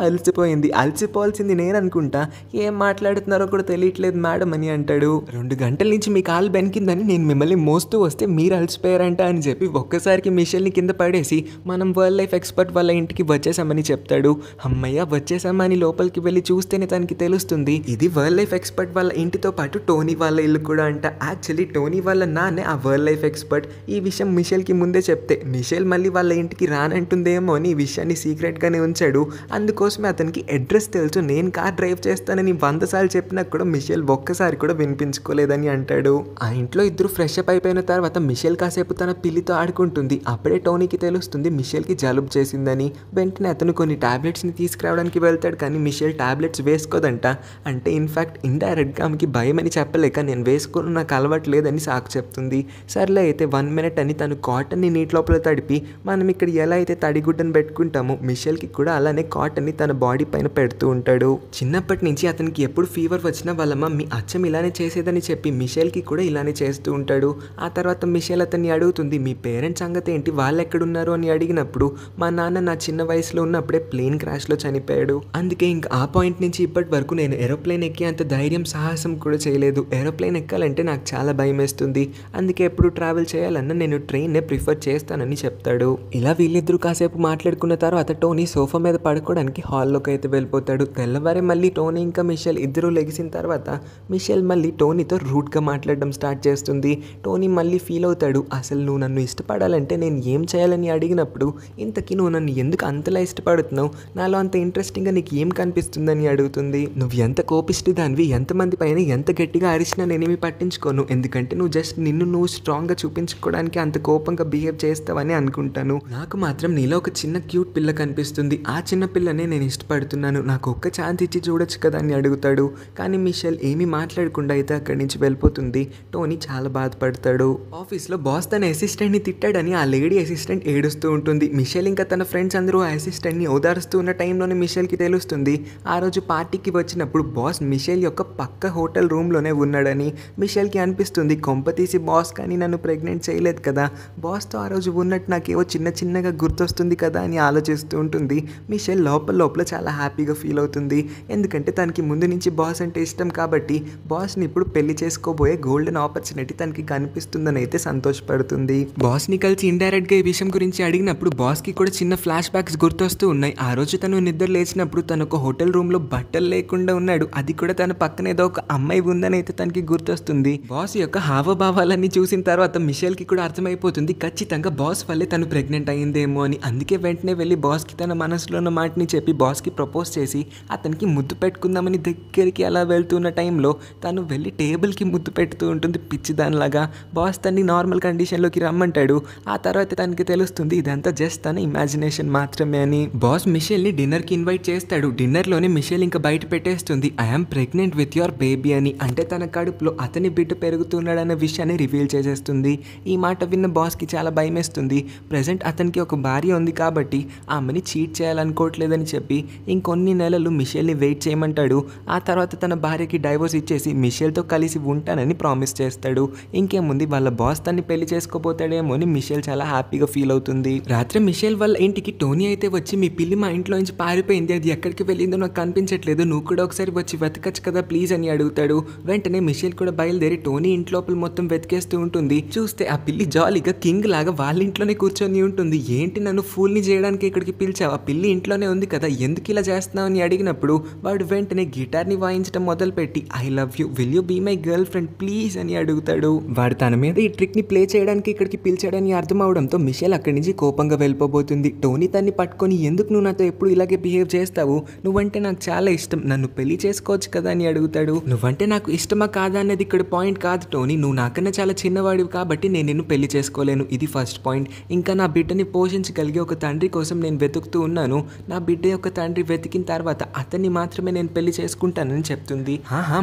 అలసిపోవాల్సింది నేను అనుకుంటా, ఏం మాట్లాడుతున్నారో కూడా తెలియట్లేదు మేడం అని అంటాడు. 2 గంటల నుంచి మీ కాలు బెనికిందని నేను మిమ్మల్ని మోస్తూ వస్తే మీరు అలసిపోయారంట అని చెప్పి ఒక్కసారికి మిషెల్ని కింద పడేసి మనం వరల్డ్ లైఫ్ ఎక్స్పర్ట్ వాళ్ళ ఇంటికి వచ్చేసామని చెప్తాడు. అమ్మయ్య వచ్చేసామని లోపలికి వెళ్ళి చూస్తేనే తనకి తెలుస్తుంది ఇది వరల్డ్ లైఫ్ ఎక్స్పర్ట్ వాళ్ళ ఇంటితో పాటు టోనీ వాళ్ళ ఇల్లు కూడా అంట. యాక్చువల్లీ టోనీ వాళ్ళ నాన్నే ఆ వరల్డ్ లైఫ్ ఎక్స్పర్ట్. ఈ విషయం మిషెల్కి ముందే చెప్తే మిషెల్ మళ్ళీ వాళ్ళ ఇంటికి రానంటుందేమో అని ఈ విషయాన్ని సీక్రెట్గానే ఉంచాడు. అందుకోసమే అతనికి అడ్రస్ తెలుసు, నేను కార్ డ్రైవ్ చేస్తానని 100 సార్లు చెప్పినా కూడా మిషెల్ ఒక్కసారి కూడా వినిపించుకోలేదని అంటాడు. ఆ ఇంట్లో ఇద్దరు ఫ్రెష్ అప్ అయిపోయిన తర్వాత మిషెల్ కాసేపు తన పిల్లితో ఆడుకుంటుంది. అప్పుడే టోనీకి తెలుస్తుంది మిషెల్కి జలుబు చేసిందని. వెంటనే అతను కొన్ని టాబ్లెట్స్ని తీసుకురావడానికి వెళ్తాడు, కానీ మిషెల్ టాబ్లెట్స్ వేసుకోదంట. అంటే ఇన్ఫ్యాక్ట్ ఇండైరెక్ట్గా ఆమెకి భయం అని చెప్పలేక నేను వేసుకుని నాకు అలవాటు లేదని సాకు చెప్తుంది. సర్లే అయితే 1 minute అని తను కాటన్ని నీటి లోపల తడిపి మనం ఇక్కడ ఎలా అయితే తడిగుడ్డను పెట్టుకుంటామో మిషెల్కి కూడా అలానే కాటన్ని తన బాడీ పైన పెడుతూ ఉంటాడు. చిన్నప్పటి నుంచి అతనికి ఎప్పుడు ఫీవర్ వచ్చినా వాళ్ళ మమ్మీ అచ్చం ఇలానే చేసేదని చెప్పి మిషెల్కి కూడా ఇలానే చేస్తూ ఉంటాడు. ఆ తర్వాత మిషేల్ అతన్ని అడుగుతుంది, మీ పేరెంట్స్ సంగతి ఏంటి, వాళ్ళు ఎక్కడున్నారు అని అడిగినప్పుడు, మా నాన్న నా చిన్న వయసులో ఉన్నప్పుడే ప్లేన్ క్రాష్లో చనిపోయాడు. అందుకే ఇంకా ఆ పాయింట్ నుంచి ఇప్పటి వరకు నేను ఏరోప్లేన్ ఎక్కి అంత ధైర్యం సాహసం కూడా చేయలేదు. ఏరోప్లేన్ ఎక్కాలంటే నాకు చాలా భయం వేస్తుంది. అందుకే ఎప్పుడు ట్రావెల్ చేయాలన్నా నేను ట్రైన్నే ప్రిఫర్ చేస్తానని చెప్తాడు. ఇలా వీళ్ళిద్దరూ కాసేపు మాట్లాడుకున్న తర్వాత టోనీ సోఫా మీద పడుకోవడానికి హాల్లోకి అయితే వెళ్ళిపోతాడు. తెల్లవారే మళ్ళీ టోనీ ఇంకా మిషేల్ ఇద్దరూ లెగిసిన తర్వాత మిషేల్ మళ్ళీ టోనీతో రూట్గా మాట్లాడడం స్టార్ట్ చేస్తుంది. టోనీ మళ్ళీ ఫీల్ అవుతాడు, అసలు నువ్వు నన్ను ఇష్టపడాలంటే నేను ఏం చేయాలని అడిగినప్పుడు ఇంతకీ నువ్వు నన్ను ఎందుకు అంతలా ఇష్టపడుతున్నావు, నాలో అంత ఇంట్రెస్టింగ్గా నీకు ఏం కనిపిస్తుందని అడుగుతుంది. నువ్వు ఎంత కోపిష్టి దానివి, ఎంతమంది పైన ఎంత గట్టిగా అరిచినా నేనేమి పట్టించుకోను, ఎందుకంటే నువ్వు జస్ట్ నిన్ను నువ్వు స్ట్రాంగ్గా చూపించుకోవడానికి అంత కోపంగా బిహేవ్ చేస్తావని అనుకుంటాను. నాకు మాత్రం నీలో ఒక చిన్న క్యూట్ పిల్ల కనిపిస్తుంది, ఆ చిన్న పిల్లనే నేను ఇష్టపడుతున్నాను, నాకు ఒక్క ఛాన్స్ ఇచ్చి చూడొచ్చు కదా అని అడుగుతాడు. కానీ మిషేల్ ఏమీ మాట్లాడకుండా అయితే అక్కడి నుంచి వెళ్ళిపోతుంది. టోనీ చాలా బాధపడతాడు. ఆఫీస్లో బాస్ తన అసిస్టెంట్ని తిట్టాడని ఆ లేడీ అసిస్టెంట్ ఏడుస్తూ ఉంటుంది. మిషేల్ ఇంకా తన ఫ్రెండ్స్ అందరూ ఆ అసిస్టెంట్ని ఓదారుస్తూ ఉన్న టైంలోనే మిషేల్కి తెలుస్తుంది ఆ రోజు పార్టీకి వచ్చినప్పుడు బాస్ మిషేల్ యొక్క పక్క హోటల్ రూమ్లోనే ఉన్నాడని. మిషేల్కి అనిపిస్తుంది, కొంపతీసి బాస్ కానీ నన్ను ప్రెగ్నెంట్ చేయలేదు కదా, బాస్తో ఆ రోజు ఉన్నట్టు నాకేవో చిన్నగా గుర్తొస్తుంది కదా అని ఆలోచిస్తూ ఉంటుంది. మిషేల్ లోపల చాలా హ్యాపీగా ఫీల్ అవుతుంది, ఎందుకంటే తనకి ముందు నుంచి బాస్ అంటే ఇష్టం కాబట్టి బాస్ని ఇప్పుడు పెళ్లి చేసుకోబోయే గోల్డెన్ ఆపర్చునిటీ తనకి కనిపిస్తుందని అయితే సంతోషపడుతుంది. బాస్ని కలిసి ఇండైరెక్ట్గా ఈ విషయం గురించి అడిగినప్పుడు బాస్కి కూడా చిన్న ఫ్లాష్ బ్యాక్స్ గుర్తొస్తూ ఉన్నాయి. ఆ రోజు తను నిద్ర లేచినప్పుడు తను ఒక హోటల్ రూమ్లో బట్టలు లేకుండా ఉన్నాడు, అది కూడా తన పక్కన ఏదో ఒక అమ్మాయి ఉందని అయితే తనకి గుర్తొస్తుంది. బాస్ యొక్క హావభావాలన్నీ చూసిన తర్వాత మిషేల్కి కూడా అర్థమైపోతుంది, ఖచ్చితంగా బాస్ వల్లే తను ప్రెగ్నెంట్ అయ్యిందేమో అని. అందుకే వెంటనే వెళ్ళి బాస్కి తన మనసులో ఉన్న మాటని చెప్పి బాస్కి ప్రపోజ్ చేసి అతనికి ముద్దు పెట్టుకుందామని దగ్గరికి అలా వెళ్తున్న టైంలో తను వెళ్ళి టేబుల్కి ముద్దు పెడుతూ ఉంటుంది పిచ్చిదానిలాగా. బాస్ తన్ని నార్మల్ కండిషన్లోకి రమ్మంటాడు. ఆ తర్వాత తనకి తెలుస్తుంది ఇదంతా జస్ట్ తన ఇమాజినేషన్ మాత్రమే అని. బాస్ మిషేల్ని డిన్నర్కి ఇన్వైట్ చేస్తాడు. డిన్నర్లోనే మిషేల్ ఇంకా బయట పెట్టేస్తుంది, I'm pregnant with your baby అని. అంటే తన కడుపులో అతని బిడ్డ పెరుగుతున్నాడన్న విషయాన్ని రివీల్ చేసేస్తుంది. ఈ మాట విన్న బాస్కి చాలా భయమేస్తుంది. ప్రెజెంట్ అతనికి ఒక భార్య ఉంది కాబట్టి ఆమెని చీట్ చేయాలనుకోవట్లేదని చెప్పి ఇంకొన్ని నెలలు మిషేల్ని వెయిట్ చేయమంటాడు. ఆ తర్వాత తన భార్యకి డైవోర్స్ ఇచ్చేసి మిషేల్తో కలిసి ఉంటానని ప్రామిస్ చేస్తాడు. ఇంకేముంది, వాళ్ళ బాస్ తన్ని పెళ్లి చేసుకోపోతాడేమో అని మిషేల్ చాలా హ్యాపీగా ఫీల్ అవుతుంది. రాత్రి మిషేల్ వాళ్ళ ఇంటికి టోనీ అయితే వచ్చి, మీ పిల్లి మా ఇంట్లో నుంచి పారిపోయింది, అది ఎక్కడికి వెళ్ళిందో నాకు కనిపించట్లేదు, నువ్వు కూడా ఒకసారి వచ్చి వెతకచ్చు కదా ప్లీజ్ అని అడుగుతాడు. వెంటనే మిషేల్ కూడా బయలుదేరి టోనీ ఇంట్లోపల మొత్తం వెతికేస్తూ ఉంటుంది. చూస్తే ఆ పిల్లి జాలీగా కింగ్ లాగా వాళ్ళ ఇంట్లోనే కూర్చొని ఉంటుంది. ఏంటి నన్ను ఫూల్ని చేయడానికి ఇక్కడికి పిలిచావు, ఆ పిల్లి ఇంట్లోనే ఉంది కదా, ఎందుకు ఇలా చేస్తున్నావు అని అడిగినప్పుడు వాడు వెంటనే గిటార్ని వాయించడం మొదలుపెట్టి, I love you, will you be my girlfriend please అని అడుగుతాడు. వాడు తన మీద ఈ ట్రిక్ని ప్లే చేయడానికి ఇక్కడికి పిలిచాడని అర్థం అవడంతో మిషేల్ అక్కడి నుంచి కోపంగా వెళ్ళిపోబోతుంది. టోనీ తన్ని పట్టుకొని, ఎందుకు నువ్వు నాతో ఎప్పుడు ఇలాగే బిహేవ్ చేస్తావు, నువ్వంటే నాకు చాలా ఇష్టం, నన్ను పెళ్లి చేసుకోవచ్చు కదా అని అడుగుతాడు. నువ్వంటే నాకు ఇష్టమా కాదా అన్నది ఇక్కడ పాయింట్ కాదు టోనీ, నువ్వు నాకన్నా చాలా చిన్నవాడివి కాబట్టి నేను నిన్ను పెళ్లి చేసుకోలేను, ఇది ఫస్ట్ పాయింట్. ఇంకా నా బిడ్డని పోషించగలిగే ఒక తండ్రి కోసం నేను వెతుకుతూ ఉన్నాను, నా బిడ్డ యొక్క తండ్రి వెతికిన తర్వాత అతన్ని మాత్రమే నేను పెళ్లి చేసుకుంటానని చెప్తుంది.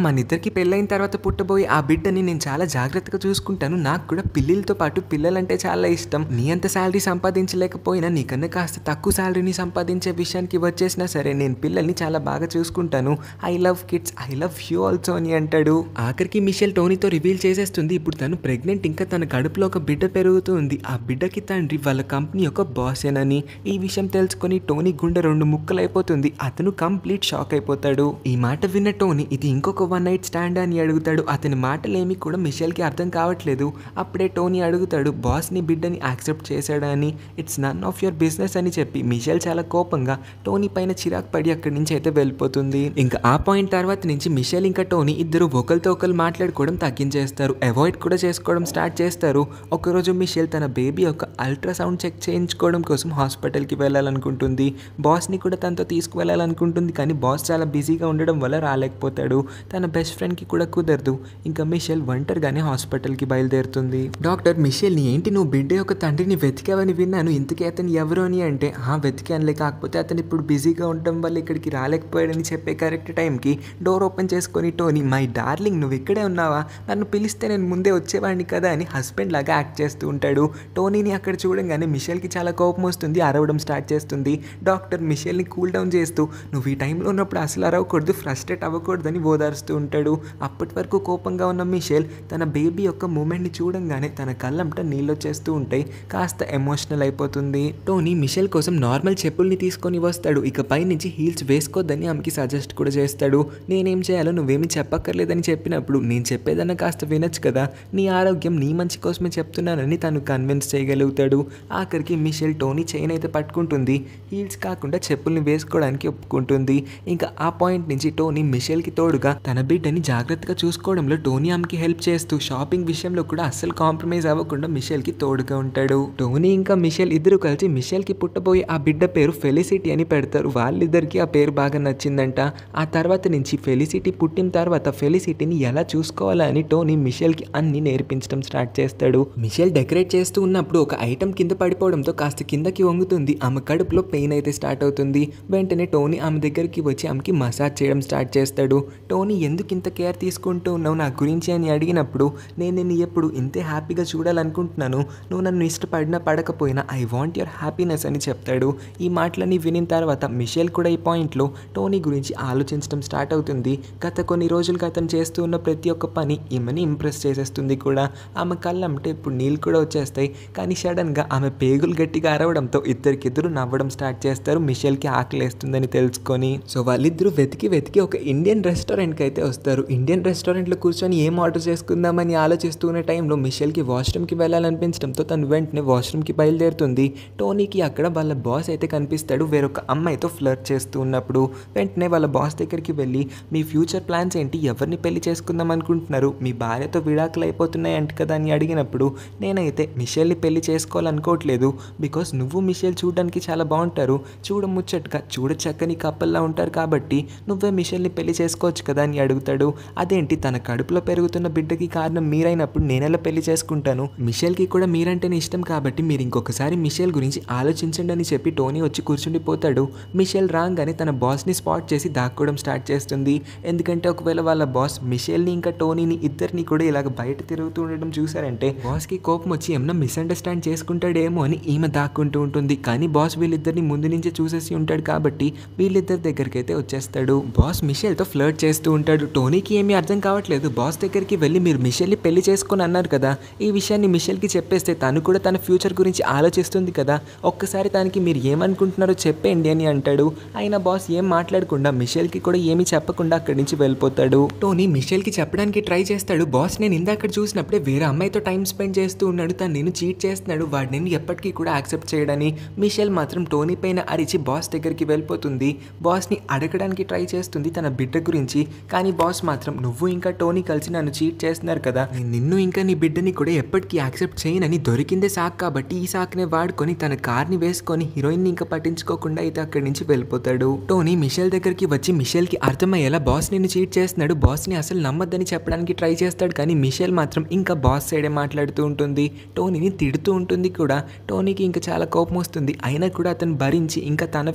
మన ఇద్దరికి పెళ్ళైన తర్వాత పుట్టబోయే ఆ బిడ్డని నేను చాలా జాగ్రత్తగా చూసుకుంటాను, నాకు కూడా పిల్లలతో పాటు పిల్లలంటే చాలా ఇష్టం, నీ అంత శాలరీ సంపాదించలేకపోయినా నీకన్నా కాస్త తక్కువ శాలరీని సంపాదించే విషయానికి వచ్చేసినా సరే నేను పిల్లల్ని చాలా బాగా చూసుకుంటాను, I love kids, I love you also అని అంటాడు. ఆఖరికి మిషేల్ టోనీతో రివీల్ చేసేస్తుంది, ఇప్పుడు తను ప్రెగ్నెంట్, ఇంకా తన కడుపులో ఒక బిడ్డ పెరుగుతుంది, ఆ బిడ్డకి తండ్రి వాళ్ళ కంపెనీ యొక్క బాసేనని. ఈ విషయం తెలుసుకొని టోనీ గుండె రెండు ముక్కలైపోతుంది, అతను కంప్లీట్ షాక్ అయిపోతాడు. ఈ మాట విన్న టోనీ, ఇది ఇంకొక వన్ నైట్ స్టాండ్ అని అడుగుతాడు. అతని మాటలేమి కూడా మిషేల్కి అర్థం కావట్లేదు. అప్పుడే టోనీ అడుగుతాడు, బాస్ ని బిడ్డని యాక్సెప్ట్ చేశాడా అని. It's none of your business అని చెప్పి మిషేల్ చాలా కోపంగా టోనీ పైన చిరాకు పడి అక్కడి నుంచి అయితే వెళ్ళిపోతుంది. ఇంకా ఆ పాయింట్ తర్వాత నుంచి మిషేల్ ఇంకా టోనీ ఇద్దరు ఒకరితో ఒకరు మాట్లాడుకోవడం తగ్గించేస్తారు, అవాయిడ్ కూడా చేసుకోవడం స్టార్ట్ చేస్తారు. ఒకరోజు మిషేల్ తన బేబీ యొక్క అల్ట్రాసౌండ్ చెక్ చేయించుకోవడం కోసం హాస్పిటల్కి వెళ్ళాలనుకుంటుంది. బాస్ని కూడా తనతో తీసుకువెళ్ళాలనుకుంటుంది, కానీ బాస్ చాలా బిజీగా ఉండడం వల్ల రాలేకపోతాడు. తన బెస్ట్ ఫ్రెండ్కి కూడా కుదరదు. ఇంకా మిషేల్ ఒంటరిగానే హాస్పిటల్కి బయలుదేరుతుంది. డాక్టర్ మిషేల్ని, ఏంటి నువ్వు బిడ్డ యొక్క తండ్రిని వెతికావని విన్నాను, ఇంతకీ అతను ఎవరు అని అంటే, వెతికానులే, కాకపోతే అతను ఇప్పుడు బిజీగా ఉండడం వల్ల ఇక్కడికి రాలేకపోయాడని చెప్పే కరెక్ట్ టైంకి డోర్ ఓపెన్ చేసుకొని టోనీ, మై డార్లింగ్ నువ్వు ఇక్కడే ఉన్నావా, నన్ను పిలిస్తే నేను ముందే వచ్చేవాడిని కదా అని హస్బెండ్ లాగా యాక్ట్ చేస్తూ ఉంటాడు. టోనీని అక్కడ చూడంగానే మిషేల్కి చాలా కోపం వస్తుంది, అరవడం స్టార్ట్ చేస్తుంది. డాక్టర్ మిషేల్ని కూల్ డౌన్ చేస్తూ, నువ్వు ఈ టైంలో ఉన్నప్పుడు అసలు అరవకూడదు, ఫ్రస్ట్రేట్ అవ్వకూడదని ఓదారుస్తూ ఉంటాడు. అప్పటి వరకు కోపంగా ఉన్న మిషేల్ తన తన బేబీ యొక్క మూమెంట్ని చూడంగానే తన కళ్ళంట నీళ్ళు వచ్చేస్తూ ఉంటాయి. కాస్త ఎమోషనల్ అయిపోతుంది. టోనీ మిషెల్ కోసం నార్మల్ చెప్పుల్ని తీసుకొని వస్తాడు. ఇక పై నుంచి హీల్స్ వేసుకోవద్దని ఆమెకి సజెస్ట్ కూడా చేస్తాడు. నేనేం చేయాలో నువ్వేమి చెప్పక్కర్లేదని చెప్పినప్పుడు నేను చెప్పేదన్నా కాస్త వినొచ్చు కదా, నీ ఆరోగ్యం నీ మంచి కోసమే చెప్తున్నానని తను కన్విన్స్ చేయగలుగుతాడు. ఆఖరికి మిషెల్ టోనీ చైన్ అయితే పట్టుకుంటుంది. హీల్స్ కాకుండా చెప్పుల్ని వేసుకోవడానికి ఒప్పుకుంటుంది. ఇంకా ఆ పాయింట్ నుంచి టోనీ మిషెల్కి తోడుగా తన బిడ్డని జాగ్రత్తగా చూసుకోవడంలో టోనీ ఆమెకి హెల్ప్ చేస్తూ షాపింగ్ విషయంలో కూడా అస్సలు కాంప్రమైజ్ అవ్వకుండా మిషెల్కి తోడుగా ఉంటాడు. టోనీ ఇంకా మిషెల్ ఇద్దరు కలిసి మిషెల్కి పుట్టబోయే ఆ బిడ్డ పేరు ఫెలిసిటీ అని పెడతారు. వాళ్ళిద్దరికి ఆ పేరు బాగా నచ్చిందంట. ఆ తర్వాత నుంచి ఫెలిసిటీ పుట్టిన తర్వాత ఫెలిసిటీని ఎలా చూసుకోవాలని టోనీ మిషెల్కి అన్ని నేర్పించడం స్టార్ట్ చేస్తాడు. మిషెల్ డెకరేట్ చేస్తూ ఉన్నప్పుడు ఒక ఐటమ్ కింద పడిపోవడంతో కాస్త కిందకి వంగుతుంది. ఆమె కడుపులో పెయిన్ అయితే స్టార్ట్ అవుతుంది. వెంటనే టోనీ ఆమె దగ్గరికి వచ్చి ఆమెకి మసాజ్ చేయడం స్టార్ట్ చేస్తాడు. టోనీ ఎందుకు ఇంత కేర్ తీసుకుంటూ ఉన్నావు నా గురించి అని అడిగినప్పుడు నేను నిన్ను ఎప్పుడు ఇంతే హ్యాపీగా చూడాలనుకుంటున్నాను, నువ్వు నన్ను ఇష్టపడినా పడకపోయినా ఐ వాంట్ యువర్ హ్యాపీనెస్ అని చెప్తాడు. ఈ మాటలన్నీ వినిన తర్వాత మిషెల్ కూడా ఈ పాయింట్లో టోనీ గురించి ఆలోచించడం స్టార్ట్ అవుతుంది. గత కొన్ని రోజులుగా అతను చేస్తూ ఉన్న ప్రతి ఒక్క పని ఈమెని ఇంప్రెస్ చేసేస్తుంది కూడా. ఆమె కళ్ళంటే ఇప్పుడు నీళ్ళు కూడా వచ్చేస్తాయి. కానీ సడన్గా ఆమె పేగులు గట్టిగా అరవడంతో ఇద్దరికిద్దరు నవ్వడం స్టార్ట్ చేస్తారు. మిషెల్కి ఆకలేస్తుందని తెలుసుకొని. సో వాళ్ళిద్దరూ వెతికి వెతికి ఒక ఇండియన్ రెస్టారెంట్కి అయితే వస్తారు. ఇండియన్ రెస్టారెంట్లో కూర్చొని ఏం ఆర్డర్ చేసుకుందామని ఆలోచిస్తున్న టైంలో మిషెల్కి వాష్రూమ్కి వెళ్ళాలనిపించడంతో తను వెంటనే వాష్రూమ్కి బయలుదేరుతుంది. టోనీకి అక్కడ వాళ్ళ బాస్ అయితే కనిపిస్తాడు. వేరొక అమ్మాయితో ఫ్లర్ట్ చేస్తూ ఉన్నప్పుడు వెంటనే వాళ్ళ బాస్ దగ్గరికి వెళ్ళి మీ ఫ్యూచర్ ప్లాన్స్ ఏంటి, ఎవరిని పెళ్లి చేసుకుందాం అనుకుంటున్నారు, మీ భార్యతో విడాకులు అయిపోతున్నాయి అంట కదా అని అడిగినప్పుడు నేనైతే మిషెల్ని పెళ్లి చేసుకోవాలనుకోవట్లేదు. బికాస్ నువ్వు మిషెల్ చూడడానికి చాలా బాగుంటారు, చూడముచ్చటగా చక్కని కప్పల్లా ఉంటారు, కాబట్టి నువ్వే మిషెల్ని పెళ్లి చేసుకోవచ్చు కదా అని అడుగుతాడు. అదేంటి తన కడుపులో పెరుగుతున్న బిడ్డకి కారణం మీరైనప్పుడు నేనెలా పెళ్లి చేసుకుంటాను, మిషెల్కి కూడా మీరంటేనే ఇష్టం కాబట్టి మీరు ఇంకొకసారి మిషెల్ గురించి ఆలోచించండి అని చెప్పి టోనీ వచ్చి కూర్చుండిపోతాడు. మిషెల్ రాగానే తన బాస్ని స్పాట్ చేసి దాక్కోవడం స్టార్ట్ చేస్తుంది. ఎందుకంటే ఒకవేళ వాళ్ళ బాస్ మిషెల్ని ఇంకా టోనీని ఇద్దరిని కూడా ఇలాగ బయట తిరుగుతూ ఉండడం చూసారంటే బాస్కి కోపం వచ్చి ఏమన్నా మిస్అండర్స్టాండ్ చేసుకుంటాడేమో అని ఈమె దాక్కుంటూ ఉంటుంది. కానీ బాస్ వీళ్ళిద్దరిని ముందు నుంచే చూసేసి ఉంటాడు కాబట్టి వీళ్ళిద్దరి దగ్గరికి అయితే వచ్చేస్తాడు. బాస్ మిషెల్తో ఫ్లర్ట్ చేస్తూ ఉంటాడు. టోనీకి ఏమీ అర్థం కావట్లేదు. బాస్ దగ్గరికి వెళ్ళి మీరు మిషెల్ని పెళ్లి చేసుకొని అన్నారు కదా, ఈ విషయాన్ని మిషెల్కి చెప్పేస్తే తను కూడా తన ఫ్యూచర్ గురించి ఆలోచిస్తుంది కదా, ఒక్కసారి తనకి మీరు ఏమనుకుంటున్నారో చెప్పేయండి అని అంటాడు. అయినా బాస్ ఏం మాట్లాడకుండా మిషెల్కి కూడా ఏమీ చెప్పకుండా అక్కడి నుంచి వెళ్ళిపోతాడు. టోనీ మిషెల్కి చెప్పడానికి ట్రై చేస్తాడు. బాస్ నేను ఇందాక చూసినప్పుడే వేరే అమ్మాయితో టైం స్పెండ్ చేస్తూ ఉన్నాడు, తను నేను చీట్ చేస్తున్నాడు, వాడు నేను ఎప్పటికీ కూడా యాక్సెప్ట్ చేయడని. మిషెల్ మాత్రం టోనీ పైన అరిచి బాస్ దగ్గరికి వెళ్ళిపోతుంది. బాస్ని అడగడానికి ట్రై చేస్తుంది తన బిడ్డ గురించి. కానీ బాస్ మాత్రం నువ్వు ఇంకా టోనీ కలిసి నన్ను చీట్ చేస్తున్నారు కదా, నిన్ను ఇంకా నీ బిడ్డని కూడా ఎప్పటికీ యాక్సెప్ట్ చేయనని దొరికిందే సాక్ కాబట్టి ఈ సాక్నే వాడుకొని తన కార్ని వేసుకొని హీరోయిన్ని ఇంకా పట్టించుకోకుండా అయితే అక్కడి నుంచి వెళ్ళిపోతాడు. టోనీ మిషెల్ దగ్గరికి వచ్చి మిషెల్కి అర్థమయ్యేలా బాస్ నిన్ను చీట్ చేస్తున్నాడు, బాస్ని అసలు నమ్మద్దని చెప్పడానికి ట్రై చేస్తాడు. కానీ మిషెల్ మాత్రం ఇంకా బాస్ సైడే మాట్లాడుతూ ఉంటుంది. టోనీని తిడుతూ ఉంటుంది కూడా. టోనీకి ఇంకా చాలా కోపం వస్తుంది. అయినా కూడా అతను భరించి ఇంకా తన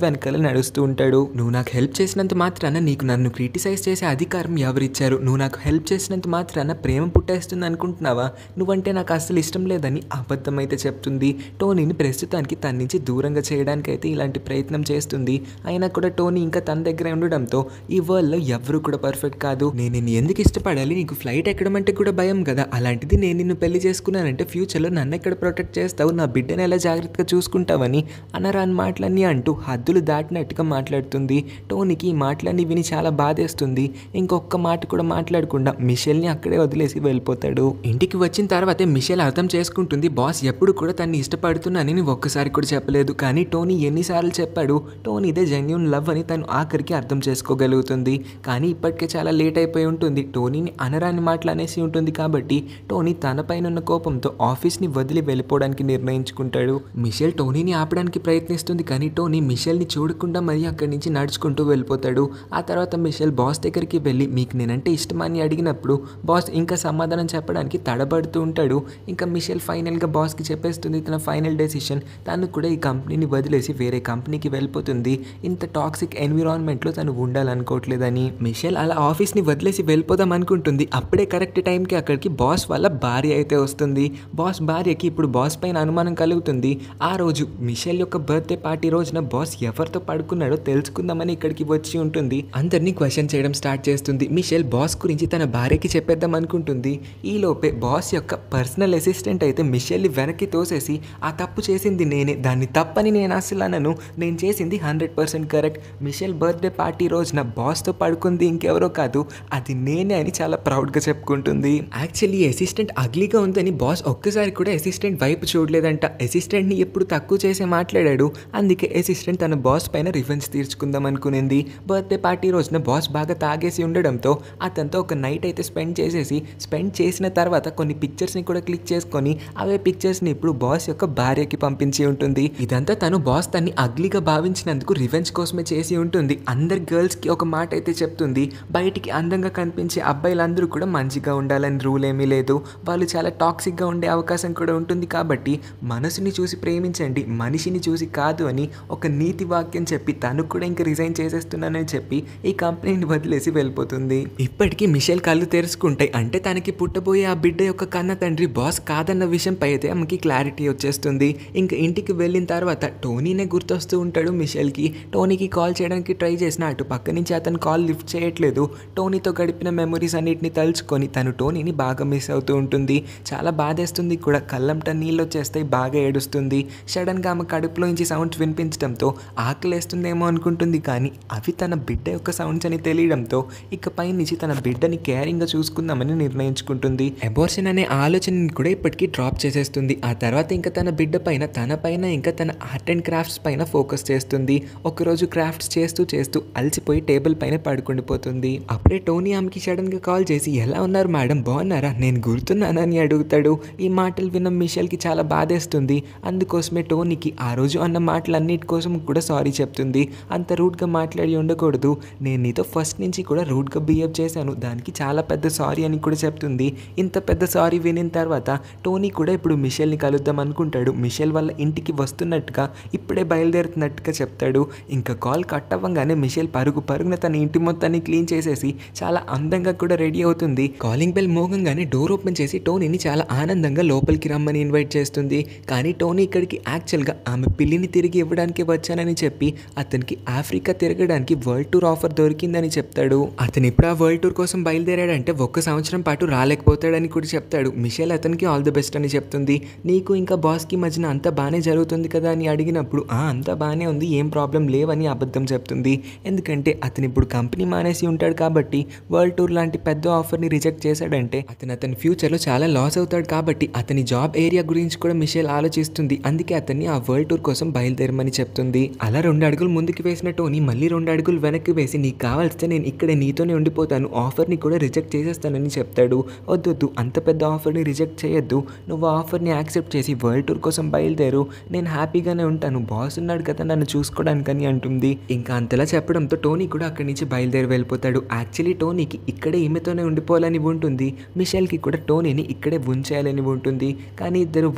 వెనకాల నడుస్తూ ఉంటాడు. నువ్వు నాకు హెల్ప్ చేసినంత మాత్రాన నీకు నన్ను క్రిటిసైజ్ చేసే అధికారం ఎవరిచ్చారు, నువ్వు నాకు హెల్ప్ చేసినంత మాత్రాన ప్రేమ పుట్టేస్తుంది అనుకుంటున్నావా, నువ్వంటే నాకు అసలు ఇష్టం లేదని అబద్ధం అయితే చెప్తుంది. టోనీని ప్రస్తుతానికి తన నుంచి దూరంగా చేయడానికి అయితే ఇలాంటి ప్రయత్నం చేస్తుంది. అయినా కూడా టోనీ ఇంకా తన దగ్గర ఉండడంతో ఈ వరల్డ్లో ఎవరు కూడా పర్ఫెక్ట్ కాదు, నేను నిన్ను ఎందుకు ఇష్టపడాలి, నీకు ఫ్లైట్ ఎక్కడం అంటే కూడా భయం కదా, అలాంటిది నేను నిన్ను పెళ్లి చేసుకున్నానంటే ఫ్యూచర్లో నన్ను ఎక్కడ ప్రొటెక్ట్ చేస్తావు, నా బిడ్డను ఎలా జాగ్రత్తగా చూసుకుంటావని అనరాని మాటలన్నీ అంటూ హద్దులు దాటినట్టుగా మాట్లాడుతుంది. టోనీకి ఈ మాటలన్నీ విని చాలా బాధేస్తుంది. ఇంకొక మాట కూడా మాట్లాడకుండా మిషెల్ని అక్కడే వదిలేసి వెళ్ళిపోతాడు. ఇంటికి వచ్చిన తర్వాతే మిషెల్ అర్థం చేసుకుంటుంది బాస్ ఎప్పుడు కూడా తన్ని ఇష్టపడుతున్నానని ఒక్కసారి కూడా చెప్పలేదు. కానీ టోనీ ఎన్నిసార్లు చెప్పాడు, టోనీ ఇదే జెన్యూన్ లవ్ అని తను ఆఖరికి అర్థం చేసుకోగలుగుతుంది. కానీ ఇప్పటికే చాలా లేట్ అయిపోయి ఉంటుంది. టోనీని అనరాని మాటలు అనేసి ఉంటుంది కాబట్టి టోనీ తన పైన ఉన్న కోపంతో ఆఫీస్ని వదిలి వెళ్ళిపోవడానికి నిర్ణయించుకుంటాడు. మిషెల్ టోనీని ఆపడానికి ప్రయత్నిస్తుంది. కానీ టోనీ మిషెల్ని చూడకుండా మరీ అక్కడి నుంచి నడుచుకుంటూ వెళ్ళిపోతాడు. ఆ తర్వాత మిషెల్ బాస్ దగ్గరికి వెళ్ళి మీకు నేనంటే ఇష్టమా అని అడిగినప్పుడు బాస్ ఇంకా సమాధానం చెప్పడానికి తడబడుతూ ఉంటాడు. ఇంకా మిషెల్ ఫైనల్గా బాస్కి చెప్పేస్తుంది తన ఫైనల్ డెసిషన్. తను కూడా ఈ కంపెనీని వదిలేసి వేరే కంపెనీకి వెళ్ళిపోతుంది. ఇంత టాక్సిక్ ఎన్విరాన్మెంట్లో తను ఉండాలనుకోవట్లేదని. మిషెల్ అలా ఆఫీస్ని వదిలేసి వెళ్ళిపోదాం అనుకుంటుంది. అప్పుడే కరెక్ట్ టైంకి అక్కడికి బాస్ వాళ్ళ భార్య అయితే వస్తుంది. బాస్ భార్యకి ఇప్పుడు బాస్ పైన అనుమానం కలుగుతుంది. ఆ రోజు మిషెల్ యొక్క బర్త్డే పార్టీ రోజున బాస్ ఎవరితో పడుకున్నాడో తెలుసుకుందామని ఇక్కడికి వచ్చి ఉంటుంది. అందరినీ క్వశ్చన్ చేయడం స్టార్ట్ చేస్తుంది. మిషెల్ బాస్ గురించి తన భార్యకి చెప్పేద్దాం అనుకుంటుంది. ఉంటుంది. ఈలోపే బాస్ యొక్క పర్సనల్ అసిస్టెంట్ అయితే మిషెల్ని వెనక్కి తోసేసి ఆ తప్పు చేసింది నేనే, దాన్ని తప్పని నేను అసలు అనను, నేను చేసింది 100% కరెక్ట్, మిషెల్ బర్త్డే పార్టీ రోజున బాస్తో పడుకుంది ఇంకెవరో కాదు, అది నేనే అని చాలా ప్రౌడ్గా చెప్పుకుంటుంది. యాక్చువల్లీ అసిస్టెంట్ అగ్లీగా ఉందని బాస్ ఒక్కసారి కూడా అసిస్టెంట్ వైపు చూడలేదంట. అసిస్టెంట్ని ఎప్పుడు తక్కువ చేసే మాట్లాడాడు. అందుకే అసిస్టెంట్ తన బాస్ పైన రివెంజ్ తీర్చుకుందాం అనుకునింది. బర్త్డే పార్టీ రోజున బాస్ బాగా తాగేసి ఉండడంతో అతనితో ఒక నైట్ అయితే స్పెండ్ చేసిన తర్వాత కొన్ని పిక్చర్స్ని కూడా క్లిక్ చేసుకొని అవే పిక్చర్స్ని ఇప్పుడు బాస్ యొక్క భార్యకి పంపించి ఉంటుంది. ఇదంతా తను బాస్ తన్ని అగ్లీగా భావించినందుకు రివెంజ్ కోసమే చేసి ఉంటుంది. అందరి గర్ల్స్కి ఒక మాట అయితే చెప్తుంది, బయటికి అందంగా కనిపించే అబ్బాయిలందరూ కూడా మంచిగా ఉండాలని రూల్ ఏమీ లేదు, వాళ్ళు చాలా టాక్సిక్గా ఉండే అవకాశం కూడా ఉంటుంది, కాబట్టి మనసుని చూసి ప్రేమించండి, మనిషిని చూసి కాదు అని ఒక నీతి వాక్యం చెప్పి తను కూడా ఇంకా రిజైన్ చేసేస్తున్నానని చెప్పి ఈ కంపెనీని వదిలేసి వెళ్ళిపోతుంది. ఇప్పటికీ మిషెల్ కళ్ళు తెరుచుకుంటాయి. అంటే తనకి పుట్టబోయే ఆ బిడ్డ యొక్క కన్న తండ్రి బాస్ కాదన్న విషయంపై అయితే ఆమెకి క్లారిటీ వచ్చేస్తుంది. ఇంకా ఇంటికి వెళ్ళిన తర్వాత టోనీనే గుర్తొస్తూ ఉంటాడు మిషెల్కి. టోనీకి కాల్ చేయడానికి ట్రై చేసిన అటు పక్క నుంచి అతను కాల్ లిఫ్ట్ చేయట్లేదు. టోనీతో గడిపిన మెమరీస్ అన్నిటిని తలుచుకొని తను టోనీని బాగా మిస్ అవుతూ ఉంటుంది. చాలా బాధేస్తుంది కూడా, కళ్ళంట నీళ్ళు వచ్చేస్తాయి, బాగా ఏడుస్తుంది. సడన్గా ఆమె కడుపులోంచి సౌండ్స్ వినిపించడంతో ఆకలేస్తుందేమో అనుకుంటుంది, కానీ అవి తన బిడ్డ యొక్క సౌండ్స్ అని తెలియడంతో ఇకపై నుంచి తన బిడ్డని కేరింగ్గా చూసుకుందామని నిర్ణయించుకుంటుంది. అబార్షన్ అనే ఆలోచనని కూడా ఇప్పటికీ డ్రాప్ చేసేస్తుంది. ఆ తర్వాత ఇంకా తన బిడ్డ పైన, తన పైన, ఇంకా తన ఆర్ట్ అండ్ క్రాఫ్ట్స్ పైన ఫోకస్ చేస్తుంది. ఒకరోజు క్రాఫ్ట్స్ చేస్తూ చేస్తూ అలసిపోయి టేబుల్ పైన పడుకుండిపోతుంది. అప్పుడే టోనీ ఆమెకి సడన్గా కాల్ చేసి, ఎలా ఉన్నారు మేడం, బాగున్నారా, నేను గుర్తున్నానని అడుగుతాడు. ఈ మాటలు విన్న మిషెల్కి చాలా బాధేస్తుంది. అందుకోసమే టోనీకి ఆ రోజు అన్న మాటలన్నిటి కోసం కూడా సారీ చెప్తుంది. అంత రూడ్గా మాట్లాడి ఉండకూడదు, నేను నీతో ఫస్ట్ నుంచి కూడా రూడ్గా బిహేవ్ చేశాను, దానికి చాలా పెద్ద సారీ అని కూడా చెప్తుంది. ఇంత పెద్ద సారీ వినిన తర్వాత టోనీ కూడా ఇప్పుడు మిషెల్ని కలుద్దాం అనుకుంటాడు. మిషెల్ వాళ్ళ ఇంటికి వస్తున్నట్టుగా, ఇప్పుడే బయలుదేరుతున్నట్టుగా చెప్తాడు. ఇంకా కాల్ కట్ అవ్వగానే మిషెల్ పరుగున తన ఇంటి మొత్తాన్ని క్లీన్ చేసేసి చాలా అందంగా కూడా రెడీ అవుతుంది. కాలింగ్ బెల్ మోగంగానే డోర్ ఓపెన్ చేసి టోనీని చాలా ఆనందంగా లోపలికి రమ్మని ఇన్వైట్ చేస్తుంది. కానీ టోనీ ఇక్కడికి యాక్చువల్గా ఆమె పిల్లిని తిరిగి ఇవ్వడానికి వచ్చానని చెప్పి అతనికి ఆఫ్రికా తిరగడానికి వరల్డ్ టూర్ ఆఫర్ దొరికిందని చెప్తాడు. అతను ఇప్పుడు ఆ వరల్డ్ టూర్ కోసం బయలుదేరాడంటే 1 సంవత్సరం పాటు రాలేకపోతాడని కూడా చెప్తాడు. మిషెల్ అతనికి ఆల్ ది బెస్ట్ అని చెప్తుంది. నీకు ఇంకా బాస్కి మధ్యన అంతా బాగానే జరుగుతుంది కదా అని అడిగినప్పుడు అంతా బాగానే ఉంది, ఏం ప్రాబ్లం లేవని అబద్ధం చెప్తుంది. ఎందుకంటే అతను ఇప్పుడు కంపెనీ మానేసి ఉంటాడు కాబట్టి వరల్డ్ టూర్ లాంటి పెద్ద ఆఫర్ని రిజెక్ట్ చేశాడంటే అతని ఫ్యూచర్లో చాలా లాస్ అవుతాడు, కాబట్టి అతని జాబ్ ఏరియా గురించి కూడా మిషెల్ ఆలోచిస్తుంది. అందుకే అతన్ని ఆ వరల్డ్ టూర్ కోసం బయలుదేరమని చెప్తుంది. అలా 2 అడుగులు ముందుకు వేసిన టోనీ మళ్ళీ 2 అడుగులు వెనక్కి వేసి, నీకు కావాల్సితే నేను ఇక్కడే నీతోనే ఉండిపోతాను, ఆఫర్ని కూడా రిజెక్ట్ చేసేస్తానని చెప్తాడు. వద్దు, అంత పెద్ద ఆఫర్ని రిజెక్ట్ చేయొద్దు, నువ్వు ఆఫర్ని యాక్సెప్ట్ చేసి వరల్డ్ టూర్ కోసం బయలుదేరు, నేను హ్యాపీగానే ఉంటాను, బాస్ ఉన్నాడు కదా నన్ను చూసుకోవడానికని అంటుంది. ఇంకా అంతలా చెప్పడంతో టోనీ కూడా అక్కడి నుంచి బయలుదేరి వెళ్ళిపోతాడు. యాక్చువల్లీ టోనీకి ఇక్కడే ఈమెతోనే ఉండిపోవాలని ఉంటుంది, మిషెల్కి కూడా టోనీని ఇక్కడే ఉంచేయాలని ఉంటుంది. కానీ ఇద్దరు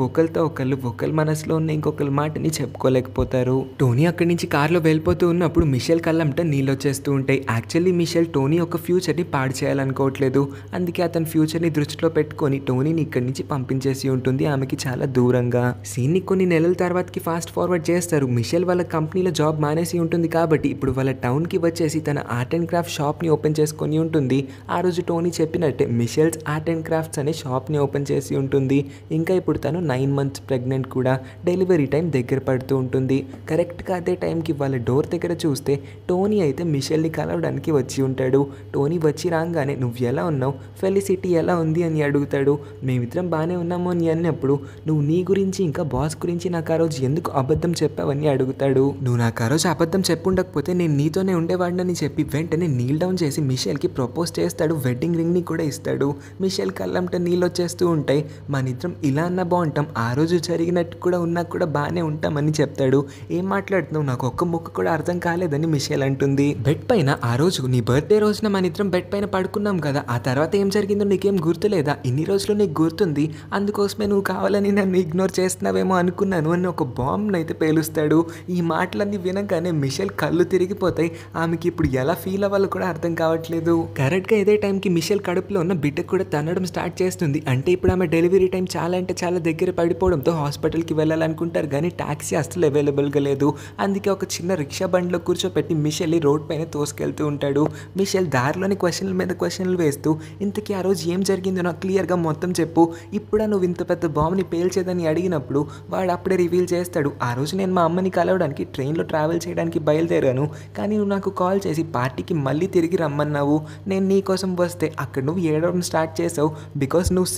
ఒకరి మనసులో ఉన్న ఇంకొకరి మాటని చెప్పుకోలేకపోతారు. టోనీ అక్కడి నుంచి కార్లో వెళ్ళిపోతూ ఉన్నప్పుడు మిషెల్ కళ్ళంట నీళ్ళు వచ్చేస్తూ ఉంటాయి. యాక్చువల్లీ మిషెల్ టోనీ యొక్క ఫ్యూచర్ని పాడు చేయాలనుకోవట్లేదు. అందుకే అతని ఫ్యూచర్ని దృష్టిలో పెట్టుకొని టోనీని ఇక్కడి నుంచి పంపించేసి ఉంటుంది ఆమెకి చాలా దూరంగా. సీన్ని కొన్ని నెలల తర్వాతకి ఫాస్ట్ ఫార్వర్డ్ చేస్తారు. మిషెల్ వాళ్ళ కంపెనీలో జాబ్ మానేసి ఉంటుంది కాబట్టి ఇప్పుడు వాళ్ళ టౌన్కి వచ్చేసి తన ఆర్ట్ అండ్ క్రాఫ్ట్ షాప్ని ఓపెన్ చేసుకొని ఉంటుంది. ఆ రోజు టోనీ చెప్పినట్టే మిషెల్స్ ఆర్ట్ అండ్ క్రాఫ్ట్స్ అనే షాప్ని ఓపెన్ చేసి ఉంటుంది. ఇంకా ఇప్పుడు తను 9 months ప్రెగ్నెంట్ కూడా, డెలివరీ టైం దగ్గర పడుతూ ఉంటుంది. కరెక్ట్గా అదే టైంకి వాళ్ళ డోర్ దగ్గర చూస్తే టోనీ అయితే మిషెల్ని కలవడానికి వచ్చి ఉంటాడు. టోనీ వచ్చి రాగానే, నువ్వు ఎలా ఉన్నావు, ఫెలిసిటీ ఎలా ఉంది అని అడుగుతాడు. మేమిద్దరం బాగానే ఉన్నాము అని అన్నప్పుడు, నువ్వు నీ గురించి ఇంకా బాస్ గురించి నాకు ఆ రోజు ఎందుకు అబద్ధం చెప్పావని అడుగుతాడు. నువ్వు నాకు ఆ రోజు అబద్ధం చెప్పుండకపోతే నేను నీతోనే ఉండేవాడినని చెప్పి వెంటనే నీల్ డౌన్ చేసి మిషెల్కి ప్రపోజ్ చేస్తాడు. వెడ్డింగ్ రింగ్ని కూడా ఇస్తాడు. మిషెల్ కళ్ళంట నీళ్ళు వచ్చేస్తూ ఉంటాయి. మన ఇద్దరం ఇలా అన్నా బాగుంటాం, ఆ రోజు జరిగినట్టు కూడా ఉన్నా కూడా బాగానే ఉంటామని చెప్తాడు. ఏం మాట్లాడుతున్నావు, నాకు ఒక్క ముక్క కూడా అర్థం కాలేదని మిషెల్ అంటుంది. బెడ్ పైన ఆ రోజు నీ బర్త్డే రోజున మన ఇద్దరం బెడ్ పైన పడుకున్నాం కదా, ఆ తర్వాత ఏం జరిగిందో నీకేం గుర్తులేదా, ఇన్ని రోజులు నీకు గుర్తుంది, అందుకోసమే నువ్వు కావాలని నన్ను ఇగ్నోర్ చేస్తున్నావేమో అనుకున్నాను అని ఒక బాంబ్ని అయితే పేలుస్తాడు. ఈ మాటలన్నీ వినగానే మిషెల్ కళ్ళు తిరిగిపోతాయి. ఆమెకి ఇప్పుడు ఎలా ఫీల్ అవ్వాలో కూడా అర్థం కావట్లేదు. కరెక్ట్గా ఇదే టైంకి మిషెల్ కడుపులో ఉన్న బిడ్డ కూడా తన్నడం స్టార్ట్ చేస్తుంది. అంటే ఇప్పుడు ఆమె డెలివరీ టైం చాలా అంటే చాలా దగ్గర పడిపోవడంతో హాస్పిటల్కి వెళ్ళాలనుకుంటారు, కానీ ట్యాక్సీ అసలు అవైలబుల్గా లేదు. అందుకే ఒక చిన్న రిక్షా బండిలో కూర్చోపెట్టి మిషెల్ని రోడ్ పైన తోసుకెళ్తూ ఉంటాడు. మిషెల్ దారిలోని క్వశ్చన్ల మీద క్వశ్చన్లు వేస్తూ, ఇంతకీ ఆ రోజు ఏం జరిగిందో నాకు క్లియర్గా మొత్తం చెప్పు, ఇప్పుడా నువ్వు ఇంత పెద్ద బాంబుని పేల్చేదని అడిగినప్పుడు వాడు అప్పుడే రివీల్ చేస్తాడు, ఆ రోజు నేను మా అమ్మని కలవడానికి ట్రైన్లో ట్రావెల్ చేయడానికి బయలుదేరాను, కానీ నువ్వు నాకు కాల్ చేసి పార్టీకి మళ్ళీ తిరిగి రమ్మన్నావు. నేను నీ కోసం వస్తే అక్కడ నువ్వు ఏడవడం స్టార్ట్ చేసావు. బికాస్ నువ్వు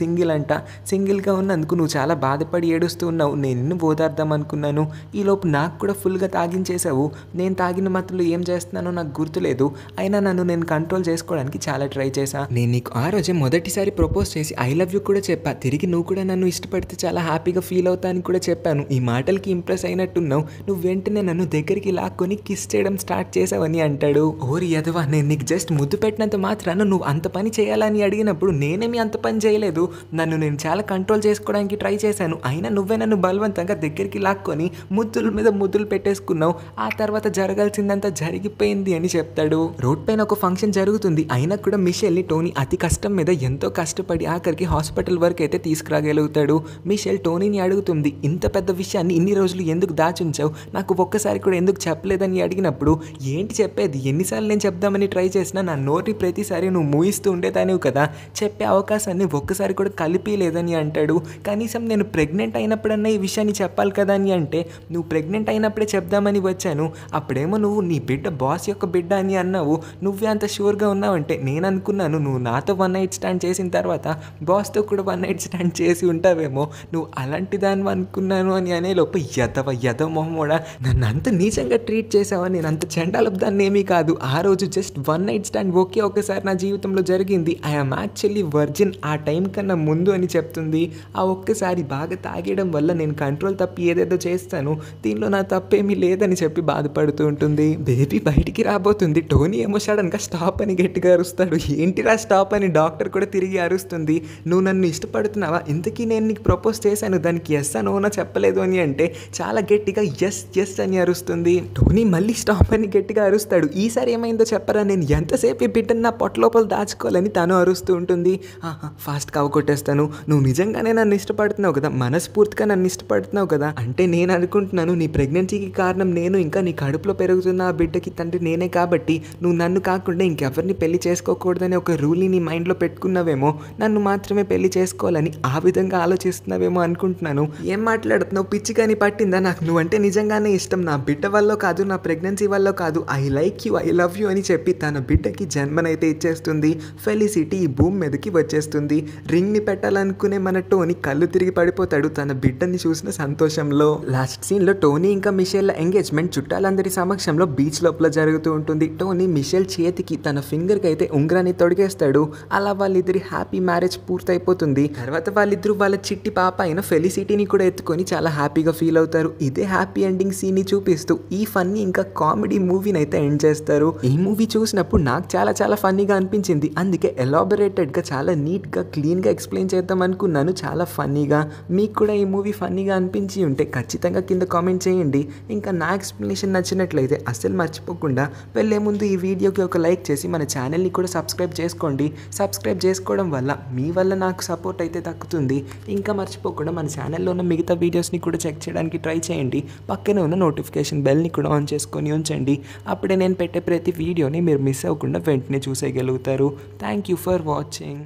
సింగిల్గా ఉన్నందుకు నువ్వు చాలా బాధపడి ఏడుస్తూ ఉన్నావు. నేను నిన్ను ఓదార్దాం అనుకున్నాను, ఈలోపు నాకు కూడా ఫుల్గా తాగించేసావు. నేను తాగిన మత్తులో ఏం చేస్తున్నానో నాకు గుర్తులేదు, అయినా నన్ను నేను కంట్రోల్ చేసుకోవడానికి చాలా ట్రై చేశా. నేను నీకు ఆ రోజే మొదటిసారి ప్రపోజ్ చేసి ఐ లవ్ యూ కూడా చెప్పా. తిరిగి నువ్వు కూడా నన్ను ఇష్టపడితే చాలా హ్యాపీగా ఫీల్ అవుతా అని కూడా చెప్పాను. ఈ మాటలకి ఇంప్రెస్ అయినట్టున్నావు. నువ్వు వెంటనే నన్ను దగ్గరికి లాక్కొని కిస్ చేయడం స్టార్ట్ చేసావని అంటాడు. ఓరి యదవా, నేను నీకు జస్ట్ ముద్దు పెట్టినంత మాత్రాన నువ్వు అంత పని చేయాలని అడిగినప్పుడు నేనేమి అంత పని చేయలేదు. నన్ను నేను చాలా కంట్రోల్ చేసుకోవడానికి ట్రై చేశాను, అయినా నువ్వే నన్ను బలవంతంగా దగ్గరికి లాక్కొని ముద్దుల మీద ముద్దులు పెట్టేసుకున్నావు. ఆ తర్వాత జరగాల్సిందంతా జరిగిపోయింది అని చెప్తాడు. రోడ్ పైన ఒక ఫంక్షన్ జరుగుతుంది, అయినా కూడా మిషెల్ని టోనీ అతి కష్టం మీద ఎంతో కష్టపడి ఆఖరికి హాస్పిటల్ వరకు అయితే తీసుకురాగలుగుతాడు. మిషెల్ టోనీని అడుగుతుంది, ఇంత పెద్ద విషయాన్ని ఇన్ని రోజులు ఎందుకు దాచుంచావు, నాకు ఒక్కసారి కూడా ఎందుకు చెప్పలేదని అడిగినప్పుడు, ఏంటి చెప్పేది, ఎన్నిసార్లు నేను చెప్దామని ట్రై చేసినా నా నోటి ప్రతిసారి నువ్వు మూయిస్తూ ఉండేదానివి కదా, చెప్పే అవకాశాన్ని ఒక్కసారి కూడా కలిపి లేదని అంటాడు. కనీసం నేను ప్రెగ్నెంట్ అయినప్పుడన్నా ఈ విషయాన్ని చెప్పాలి కదా అని అంటే, నువ్వు ప్రెగ్నెంట్ అయినప్పుడే చెప్దామని వచ్చాను, అప్పుడేమో నువ్వు నీ బిడ్డ బాస్ యొక్క బిడ్డ అని అన్నావు. నువ్వే అంత షూర్గా ఉన్నావంటే నేను అనుకున్నాను నువ్వు నాతో 1 నైట్ స్టాండ్ చేసిన తర్వాత బాస్తో కూడా 1 నైట్ స్టాండ్ చేసి ఉంటావేమో, నువ్వు అలాంటి దాన్ని అనుకున్నాను అని అనేలోపు యదవ మొహమోడా, నన్ను అంత నీచంగా ట్రీట్ చేసావా, నేను అంత చెండాలపు దాన్ని ఏమీ కాదు. ఆ రోజు జస్ట్ 1 నైట్ స్టాండ్ ఒకసారి నా జీవితంలో జరిగింది. ఐఎమ్ యాక్చువల్లీ వర్జిన్ ఆ టైం కన్నా ముందు అని చెప్తుంది. ఆ ఒక్కసారి బాగా తాగేయడం వల్ల నేను కంట్రోల్ తప్పి ఏదేదో చేస్తాను, దీనిలో నా తప్పేమీ లేదని చెప్పి బాధపడుతూ ఉంటుంది. బేబీ బయటికి రాబోతుంది, టోనీ ఏమో సడన్గా స్టాప్ అని గట్టిగా అరుస్తాడు. ఏంటిరా స్టాప్ అని డాక్టర్ కూడా తిరిగి అరుస్తుంది. నువ్వు నన్ను ఇష్టపడుతున్నావా, ఇంతకీ నేను నీకు ప్రపోజ్ చేశాను, దానికి ఎస్ అనోనా చెప్పలేదు అని అంటే చాలా గట్టిగా ఎస్ అని అరుస్తుంది. టోనీ మళ్ళీ స్టాప్ అని గట్టిగా అరుస్తాడు. ఈసారి ఏమైందో చెప్పరా, నేను ఎంతసేపు ఈ బిడ్డను నా పొట్ట లోపల దాచుకోవాలని తను అరుస్తూ ఉంటుంది. ఫాస్ట్గా అవకొట్టేస్తాను, నువ్వు నిజంగానే నన్ను ఇష్టపడుతున్నావు కదా, మనస్ఫూర్తిగా నన్ను ఇష్టపడుతున్నావు కదా, అంటే నేను అనుకుంటున్నాను నీ ప్రెగ్నెన్సీకి కారణం నేను, ఇంకా నీ కడుపులో పెరుగుతున్న ఆ బిడ్డకి తండ్రి నేనే, కాబట్టి నువ్వు నన్ను కాకుండా ఇంకెవరిని పెళ్లి చేసుకోకూడదని ఒక రూల్ని నీ మైండ్లో పెట్టుకున్నావేమో, నన్ను మాత్రమే పెళ్లి చేసుకోవాలని ఆ విధంగా ఆలోచిస్తున్నావేమో అనుకుంటున్నాను. ఏం మాట్లాడుతున్నావు, పిచ్చి కానీ పట్టిందా, నాకు నువ్వంటే నిజంగానే ఇష్టం, నా బిడ్డ వల్ల కాదు, నా ప్రెగ్నెన్సీ వల్ల కాదు, I like you, I love you అని చెప్పి తన బిడ్డకి జన్మనైతే ఇచ్చేస్తుంది. ఫెలిసిటీ ఈ భూమి మీదకి వచ్చేస్తుంది. రింగ్ని పెట్టాలనుకునే మన టోనీ కళ్ళు తిరిగి పడిపోతాడు తన బిడ్డని చూసిన సంతోషంలో. లాస్ట్ సీన్లో టోనీ ఇంకా మిషెల్ ఎంగేజ్మెంట్ చుట్టాలందరి సమక్షంలో బీచ్ లోపల జరుగుతూ ఉంటుంది. టోనీ మిషెల్ చేతికి తన ఫింగర్కి అయితే ఉంగరాన్ని తొడిగేస్తాడు. అలా వాళ్ళిద్దరి హ్యాపీ మ్యారేజ్ పూర్తయిపోతుంది. తర్వాత వాళ్ళిద్దరూ వాళ్ళ చిట్టి పాప అయిన ఫెలిసిటీని కూడా ఎత్తుకొని చాలా హ్యాపీగా ఫీల్ అవుతారు. ఇదే హ్యాపీ ఎండింగ్ సీన్ ని చూపిస్తూ ఈ ఫన్నీ ఇంకా కామెడీ మూవీని అయితే ఎండ్ చేస్తారు. ఈ మూవీ చూసినప్పుడు నాకు చాలా ఫన్నీగా అనిపించింది, అందుకే ఎలాబొరేటెడ్గా చాలా నీట్గా క్లీన్గా ఎక్స్ప్లెయిన్ చేద్దాం అనుకున్నాను, చాలా ఫన్నీగా. మీకు కూడా ఈ మూవీ ఫన్నీగా అనిపించి ఉంటే ఖచ్చితంగా కింద కామెంట్ చేయండి. ఇంకా నా ఎక్స్ప్లెనేషన్ నచ్చినట్లయితే అస్సలు మర్చిపోకుండా వెళ్ళే ముందు ఈ వీడియోకి ఒక లైక్ చేసి మన ఛానల్ని కూడా సబ్స్క్రైబ్ చేసుకోండి. సబ్స్క్రైబ్ చేసుకోవడం వల్ల మీ వల్ల నాకు సపోర్ట్ అయితే దక్కుతుంది. ఇంకా మర్చిపోకుండా మన ఛానల్లో ఉన్న మిగతా వీడియోస్ని కూడా చెక్ చేయడానికి ట్రై చేయండి. పక్కనే ఉన్న నోటిఫికేషన్ బెల్ని కూడా ఆన్ చేసుకొని ఉంచండి. అప్పుడే నేను పెట్టే ప్రతి వీడియోని మీరు మిస్ అవ్వకుండా వెంటనే చూసేయగలుగుతారు. Thank you for watching.